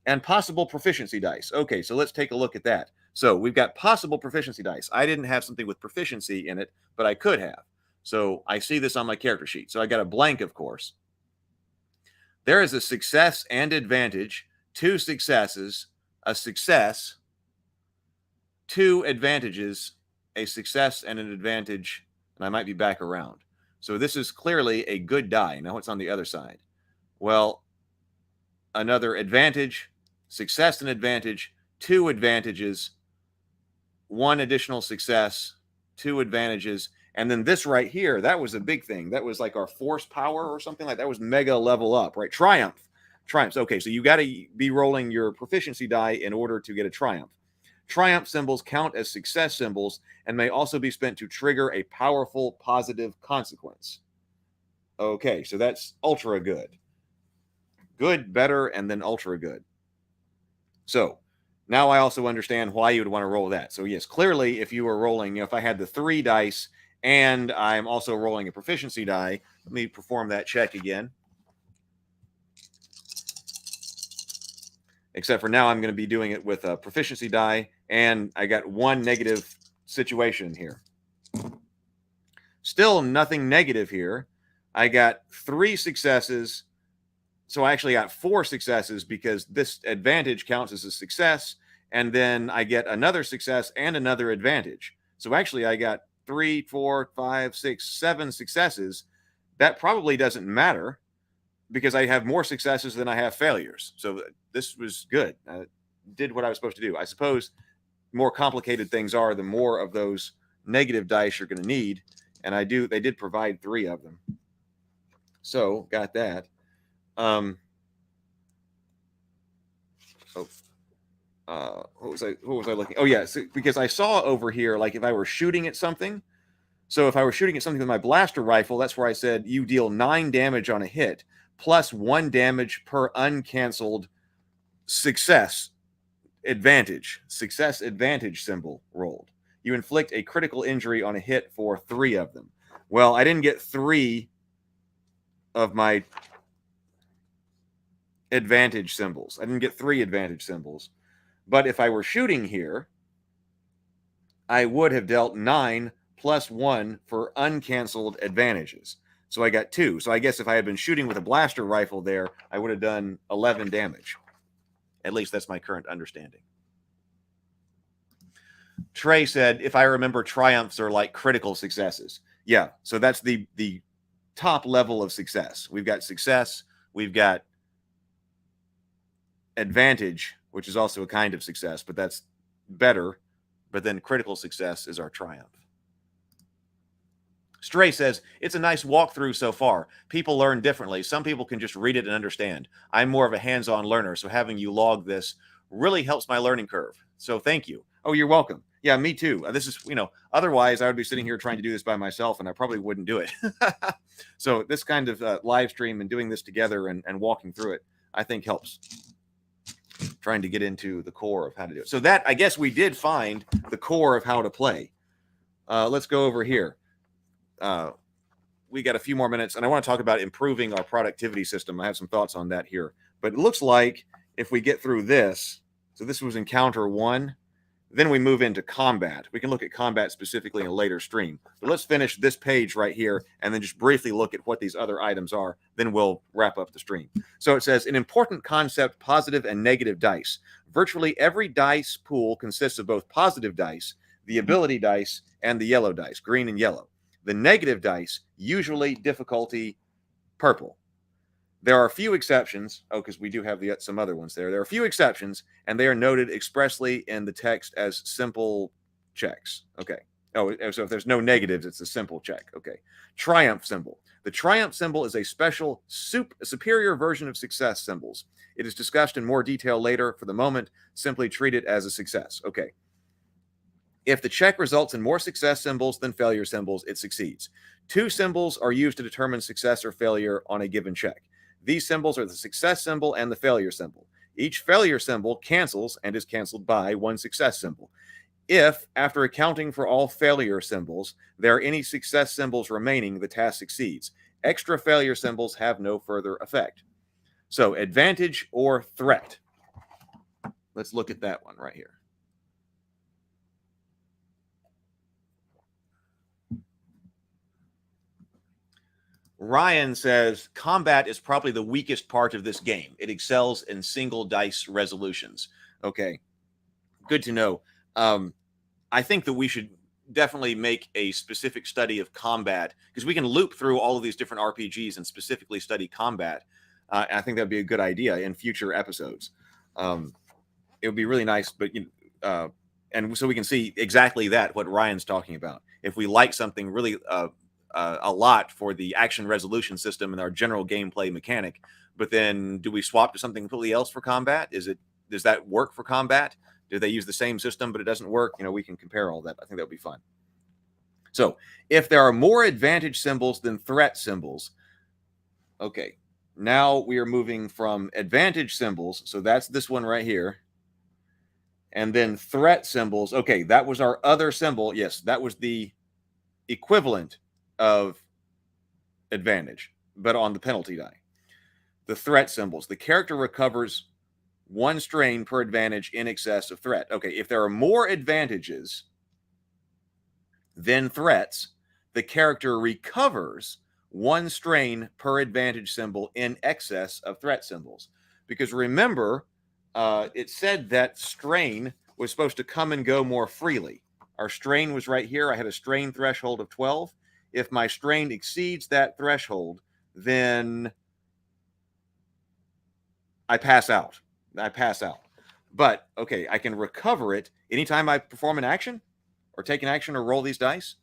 and possible proficiency dice. Okay, so let's take a look at that. So we've got possible proficiency dice. I didn't have something with proficiency in it, but I could have. So I see this on my character sheet. So I got a blank, of course. There is a success and advantage, 2 successes, a success, 2 advantages, a success and an advantage, and I might be back around. So this is clearly a good die. Now what's on the other side? Well, another advantage, success and advantage, 2 advantages, 1 additional success, 2 advantages, and then this right here, that was a big thing. That was like our force power or something like that. Was mega level up, right? Triumphs. Okay, so you got to be rolling your proficiency die in order to get a triumph. Triumph symbols count as success symbols and may also be spent to trigger a powerful positive consequence. Okay, so that's ultra good. Good, better, and then ultra good. So now I also understand why you would want to roll that. So yes, clearly, if you were rolling, if I had the 3 dice and I'm also rolling a proficiency die, let me perform that check again. Except for now, I'm going to be doing it with a proficiency die, and I got 1 negative situation here. Still nothing negative here. I got 3 successes. So I actually got 4 successes because this advantage counts as a success, and then I get another success and another advantage. So actually I got 3, 4, 5, 6, 7 successes. That probably doesn't matter because I have more successes than I have failures. So this was good. I did what I was supposed to do. I suppose more complicated things are, the more of those negative dice you're going to need. And they did provide 3 of them. So got that. What was I looking? Oh yeah, so, because I saw over here, like if I were shooting at something. So if I were shooting at something with my blaster rifle, that's where I said you deal 9 damage on a hit, plus 1 damage per uncanceled success advantage symbol rolled. You inflict a critical injury on a hit for 3 of them. Well, I didn't get 3 of my advantage symbols. I didn't get 3 advantage symbols. But if I were shooting here, I would have dealt 9 plus 1 for uncanceled advantages. So I got 2. So I guess if I had been shooting with a blaster rifle there, I would have done 11 damage. At least that's my current understanding. Trey said, if I remember, triumphs are like critical successes. Yeah, so that's the top level of success. We've got success, we've got advantage, which is also a kind of success, but that's better. But then critical success is our triumph. Stray says, it's a nice walkthrough so far. People learn differently. Some people can just read it and understand. I'm more of a hands-on learner, so having you log this really helps my learning curve. So thank you. Oh, you're welcome. Yeah, me too. This is, otherwise I would be sitting here trying to do this by myself, and I probably wouldn't do it. So this kind of live stream and doing this together and walking through it, I think helps. Trying to get into the core of how to do it. So that, I guess we did find the core of how to play. Let's go over here. We got a few more minutes, and I want to talk about improving our productivity system. I have some thoughts on that here. But it looks like if we get through this, so this was encounter 1, then we move into combat. We can look at combat specifically in a later stream. But let's finish this page right here and then just briefly look at what these other items are. Then we'll wrap up the stream. So it says, an important concept, positive and negative dice. Virtually every dice pool consists of both positive dice, the ability dice, and the yellow dice, green and yellow. The negative dice, usually difficulty purple. There are a few exceptions. Oh, because we do have some other ones there. There are a few exceptions, and they are noted expressly in the text as simple checks. Okay. Oh, so if there's no negatives, it's a simple check. Okay. Triumph symbol. The triumph symbol is a special superior version of success symbols. It is discussed in more detail later. For the moment, simply treat it as a success. Okay. If the check results in more success symbols than failure symbols, it succeeds. 2 symbols are used to determine success or failure on a given check. These symbols are the success symbol and the failure symbol. Each failure symbol cancels and is canceled by 1 success symbol. If, after accounting for all failure symbols, there are any success symbols remaining, the task succeeds. Extra failure symbols have no further effect. So, advantage or threat. Let's look at that one right here. Ryan says, combat is probably the weakest part of this game. It excels in single dice resolutions. Okay, good to know. I think that we should definitely make a specific study of combat, because we can loop through all of these different RPGs and specifically study combat. I think that would be a good idea in future episodes. It would be really nice, but and so we can see exactly that, what Ryan's talking about. If we like something really a lot for the action resolution system and our general gameplay mechanic, but then do we swap to something completely else for combat? Does that work for combat? Do they use the same system but it doesn't work? We can compare all that. I think that would be fun. So if there are more advantage symbols than threat symbols, Okay. Now we are moving from advantage symbols. So that's this one right here. And then threat symbols. Okay, that was our other symbol. Yes, that was the equivalent of advantage, but on the penalty die. The threat symbols. The character recovers 1 strain per advantage in excess of threat. Okay, if there are more advantages than threats, the character recovers 1 strain per advantage symbol in excess of threat symbols. Because remember, it said that strain was supposed to come and go more freely. Our strain was right here. I had a strain threshold of 12. If my strain exceeds that threshold, then I pass out. But, okay, I can recover it anytime I perform an action or take an action or roll these dice.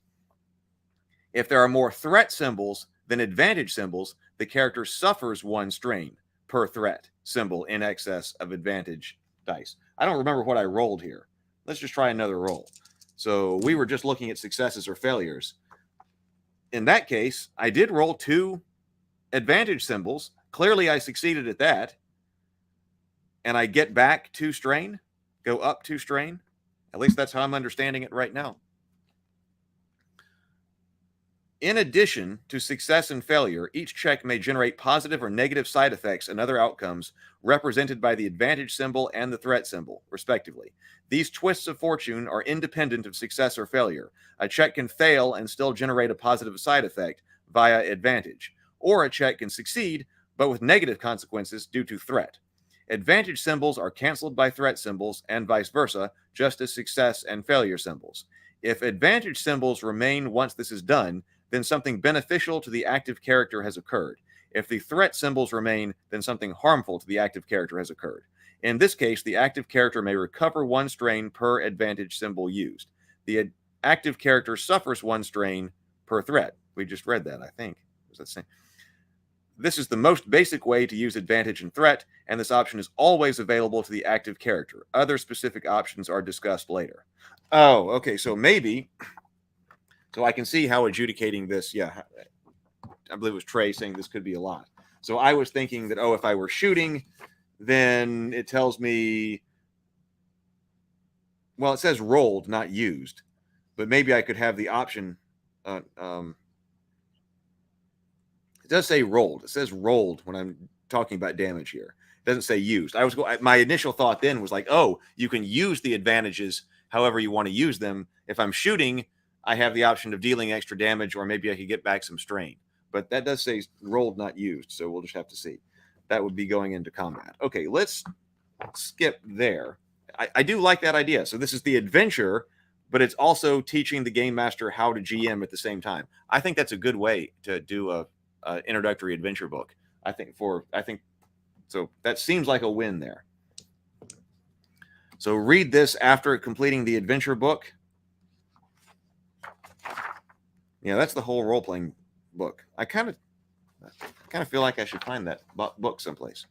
If there are more threat symbols than advantage symbols, the character suffers 1 strain per threat symbol in excess of advantage dice. I don't remember what I rolled here. Let's just try another roll. So we were just looking at successes or failures. In that case, I did roll 2 advantage symbols. Clearly, I succeeded at that. And I get back 2 strain, go up 2 strain. At least that's how I'm understanding it right now. In addition to success and failure, each check may generate positive or negative side effects and other outcomes represented by the advantage symbol and the threat symbol, respectively. These twists of fortune are independent of success or failure. A check can fail and still generate a positive side effect via advantage, or a check can succeed but with negative consequences due to threat. Advantage symbols are canceled by threat symbols and vice versa, just as success and failure symbols. If advantage symbols remain once this is done, then something beneficial to the active character has occurred. If the threat symbols remain, then something harmful to the active character has occurred. In this case, the active character may recover 1 strain per advantage symbol used. The active character suffers 1 strain per threat. We just read that, I think. Was that same? This is the most basic way to use advantage and threat, and this option is always available to the active character. Other specific options are discussed later. Oh, okay, so maybe... So I can see how adjudicating this, yeah, I believe it was Trey saying this could be a lot. So I was thinking that, if I were shooting, then it tells me, well, it says rolled, not used, but maybe I could have the option. It does say rolled. It says rolled when I'm talking about damage here. It doesn't say used. My initial thought then was like, you can use the advantages however you want to use them. If I'm shooting, I have the option of dealing extra damage, or maybe I could get back some strain. But that does say rolled, not used, so we'll just have to see. That would be going into combat. Okay, let's skip there. I do like that idea. So this is the adventure, but it's also teaching the game master how to GM at the same time. I think that's a good way to do a introductory adventure book. I think so. That seems like a win there. So read this after completing the adventure book. Yeah, that's the whole role-playing book. I kind of feel like I should find that book someplace.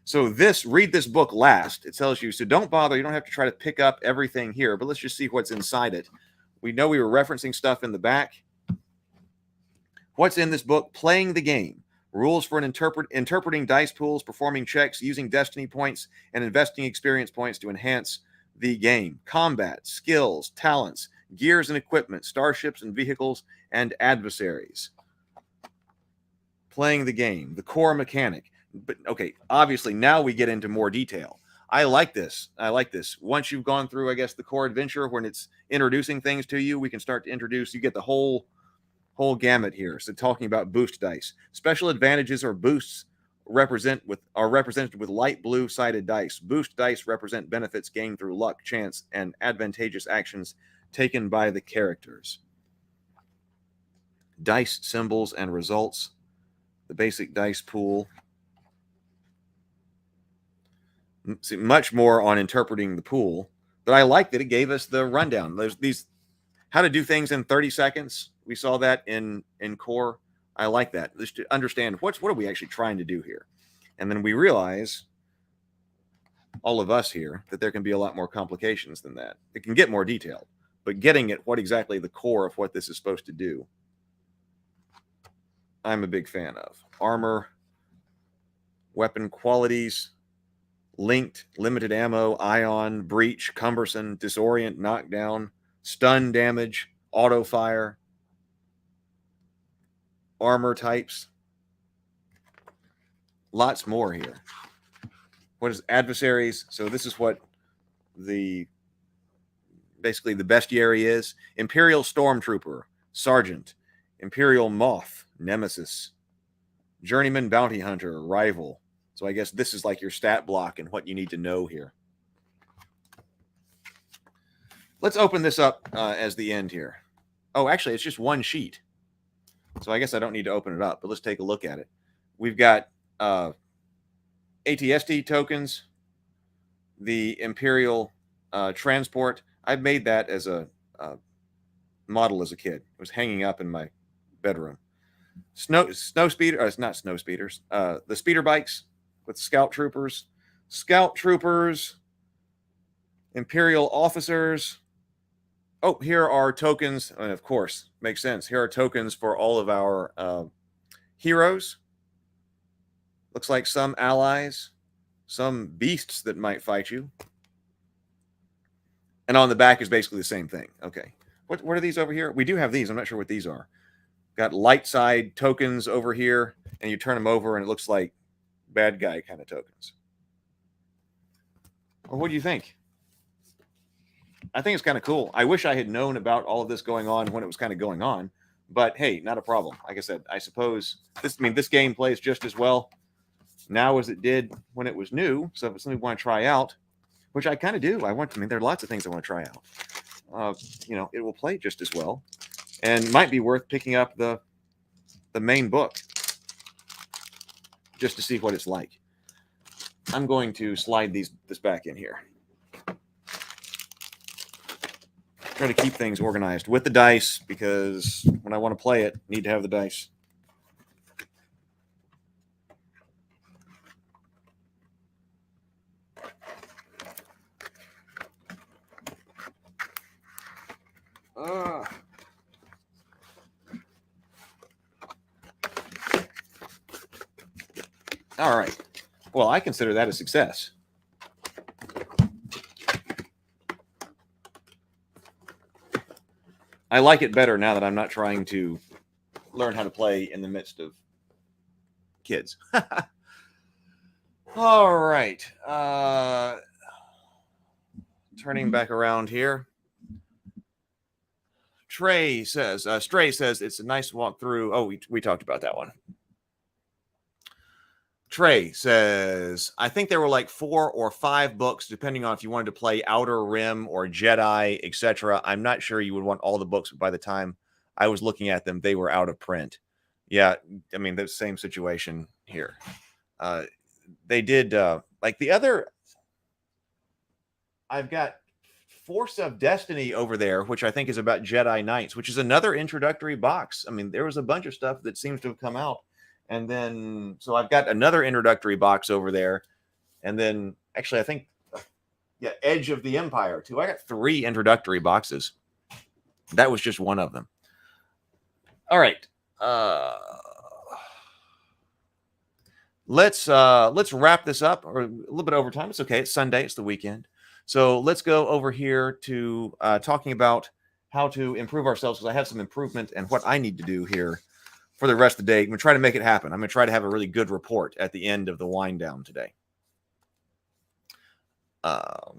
So read this book last. It tells you, so don't bother. You don't have to try to pick up everything here, but let's just see what's inside it. We know we were referencing stuff in the back. What's in this book? Playing the game. Rules for interpreting dice pools, performing checks, using destiny points, and investing experience points to enhance the game. Combat, skills, talents, gears and equipment, starships and vehicles, and adversaries. Playing the game, the core mechanic. But okay, obviously now we get into more detail. I like this. Once you've gone through, I guess, the core adventure, when it's introducing things to you, we can start to introduce, you get the whole gamut here. So talking about boost dice. Special advantages or boosts are represented with light blue sided dice. Boost dice represent benefits gained through luck, chance, and advantageous actions taken by the characters. Dice symbols and results. The basic dice pool. See, much more on interpreting the pool, but I like that it gave us the rundown. There's these how to do things in 30 seconds. We saw that in core. I like that. Just to understand what are we actually trying to do here. And then we realize, all of us here, that there can be a lot more complications than that. It can get more detailed, but getting at what exactly the core of what this is supposed to do, I'm a big fan of. Armor, weapon qualities: linked, limited ammo, ion, breach, cumbersome, disorient, knockdown, stun damage, auto fire, armor types. Lots more here. What is adversaries? So this is what basically the bestiary is: Imperial Stormtrooper, Sergeant, Imperial Moth, Nemesis, Journeyman Bounty Hunter, Rival. So I guess this is like your stat block and what you need to know here. Let's open this up as the end here. Oh, actually, it's just one sheet. So I guess I don't need to open it up, but let's take a look at it. We've got ATST tokens, the Imperial transport. I made that as a model as a kid. It was hanging up in my bedroom. Snow speeder, it's not snow speeders. The speeder bikes with scout troopers, Imperial officers. Oh, here are tokens, and of course, makes sense. Here are tokens for all of our heroes. Looks like some allies, some beasts that might fight you. And on the back is basically the same thing. Okay. What are these over here? We do have these. I'm not sure what these are. Got light side tokens over here, and you turn them over, and it looks like bad guy kind of tokens. Well, what do you think? I think it's kind of cool. I wish I had known about all of this going on when it was kind of going on, but hey, not a problem. Like I said, I suppose this game plays just as well now as it did when it was new. So if it's something you want to try out, which I kind of do, there are lots of things I want to try out. It will play just as well, and might be worth picking up the main book just to see what it's like. I'm going to slide this back in here. Try to keep things organized with the dice, because when I want to play it, need to have the dice. All right. Well, I consider that a success. I like it better now that I'm not trying to learn how to play in the midst of kids. All right. Turning back around here. Stray says it's a nice walk through. Oh, we talked about that one. Trey says, I think there were like 4 or 5 books, depending on if you wanted to play Outer Rim or Jedi, etc. I'm not sure you would want all the books, but by the time I was looking at them, they were out of print. Yeah, I mean, the same situation here. They did, like the other, I've got Force of Destiny over there, which I think is about Jedi Knights, which is another introductory box. I mean, there was a bunch of stuff that seems to have come out. And then, so I've got another introductory box over there. And then, actually, I think, Edge of the Empire, too. I got 3 introductory boxes. That was just one of them. All right. Let's wrap this up, or a little bit over time. It's okay. It's Sunday. It's the weekend. So let's go over here to talking about how to improve ourselves, because I have some improvement and what I need to do here for the rest of the day. I'm going to try to make it happen. I'm going to try to have a really good report at the end of the wind down today. All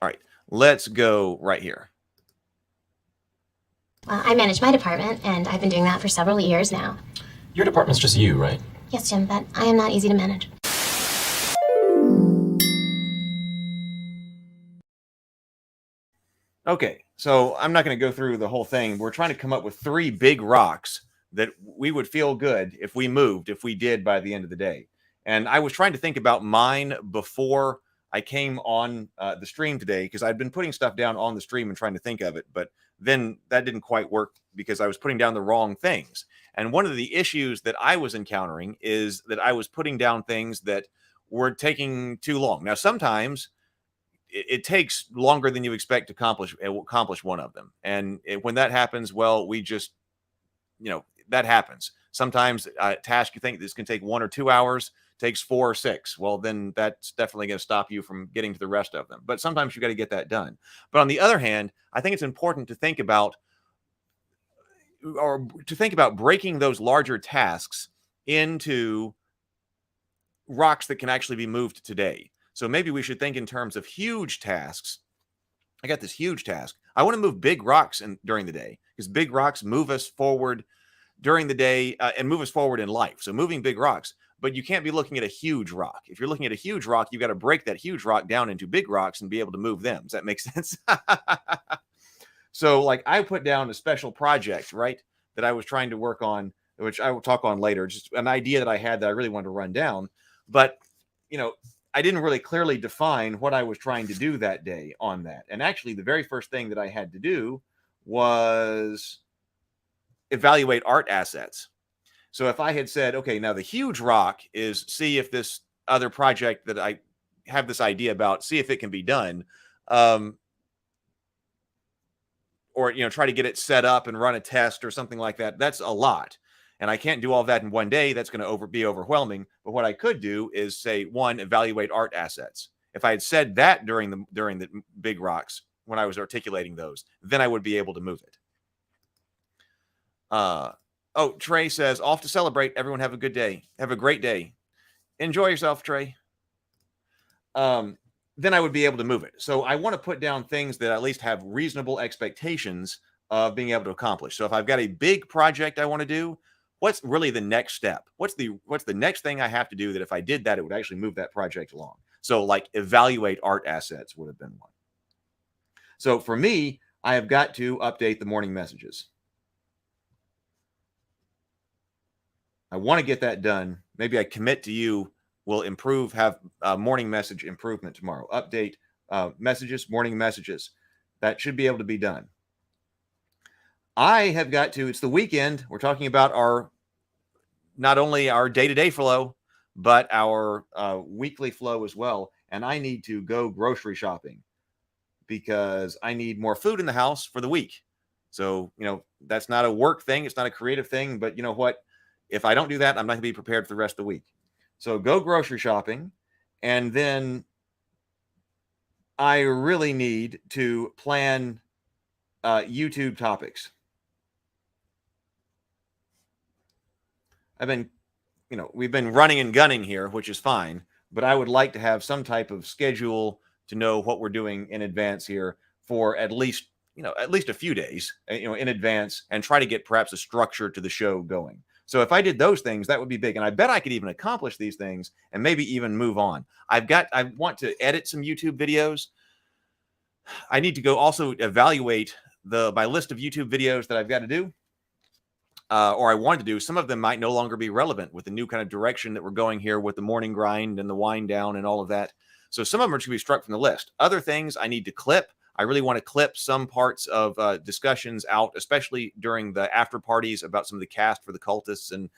right, let's go right here. I manage my department, and I've been doing that for several years now. Your department's just you, right? Yes, Jim, but I am not easy to manage. Okay, so I'm not going to go through the whole thing. We're trying to come up with 3 big rocks that we would feel good if we moved, if we did by the end of the day. And I was trying to think about mine before I came on the stream today, because I'd been putting stuff down on the stream and trying to think of it. But then that didn't quite work because I was putting down the wrong things. And one of the issues that I was encountering is that I was putting down things that were taking too long. Now, sometimes it takes longer than you expect to accomplish one of them. And when that happens, well, we just, that happens. Sometimes a task you think this can take 1 or 2 hours takes 4 or 6. Well, then that's definitely going to stop you from getting to the rest of them. But sometimes you got to get that done. But on the other hand, I think it's important to think about breaking those larger tasks into rocks that can actually be moved today. So maybe we should think in terms of huge tasks. I got this huge task. I want to move big rocks during the day, because big rocks move us forward during the day and move us forward in life. So moving big rocks, but you can't be looking at a huge rock. If you're looking at a huge rock, you got to break that huge rock down into big rocks and be able to move them. Does that make sense? So like I put down a special project, right, that I was trying to work on, which I will talk on later, just an idea that I had that I really wanted to run down. But, you know, I didn't really clearly define what I was trying to do that day on that. And actually, the very first thing that I had to do was evaluate art assets. So if I had said, okay, now the huge rock is see if this other project that I have this idea about, see if it can be done, or, you know, try to get it set up and run a test or something like that. That's a lot. And I can't do all that in one day. That's going to be overwhelming. But what I could do is say, one, evaluate art assets. If I had said that during the big rocks when I was articulating those, then I would be able to move it. Oh, Trey says, off to celebrate. Everyone have a good day. Have a great day. Enjoy yourself, Trey. Then I would be able to move it. So I want to put down things that at least have reasonable expectations of being able to accomplish. So if I've got a big project I want to do, what's really the next step? What's the next thing I have to do that if I did that, it would actually move that project along? So like evaluate art assets would have been one. So for me, I have got to update the morning messages. I want to get that done. Maybe I commit to you will have a morning message improvement tomorrow. Update messages, morning messages. That should be able to be done. I have got to, it's the weekend. We're talking about not only our day-to-day flow, but our weekly flow as well. And I need to go grocery shopping because I need more food in the house for the week. So, you know, that's not a work thing. It's not a creative thing, but you know what? If I don't do that, I'm not going to be prepared for the rest of the week. So go grocery shopping. And then I really need to plan YouTube topics. We've been running and gunning here, which is fine, but I would like to have some type of schedule to know what we're doing in advance here for at least a few days, in advance, and try to get perhaps a structure to the show going. So if I did those things, that would be big. And I bet I could even accomplish these things and maybe even move on. I want to edit some YouTube videos. I need to go also evaluate my list of YouTube videos that I've got to do. Or I wanted to do. Some of them might no longer be relevant with the new kind of direction that we're going here with the morning grind and the wind down and all of that. So some of them are just going to be struck from the list. Other things I need to clip. I really want to clip some parts of discussions out, especially during the after parties about some of the cast for the cultists and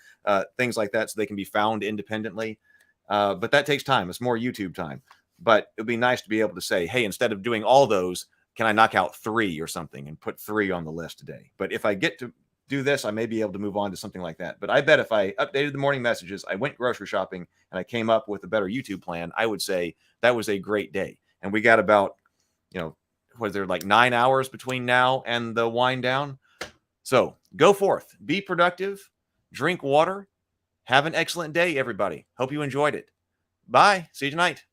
things like that, so they can be found independently. But that takes time. It's more YouTube time. But it would be nice to be able to say, hey, instead of doing all those, can I knock out 3 or something and put 3 on the list today? But if I get to do this, I may be able to move on to something like that. But I bet if I updated the morning messages, I went grocery shopping, and I came up with a better YouTube plan, I would say that was a great day. And we got about, was there like 9 hours between now and the wind down? So go forth, be productive, drink water, have an excellent day, everybody. Hope you enjoyed it. Bye. See you tonight.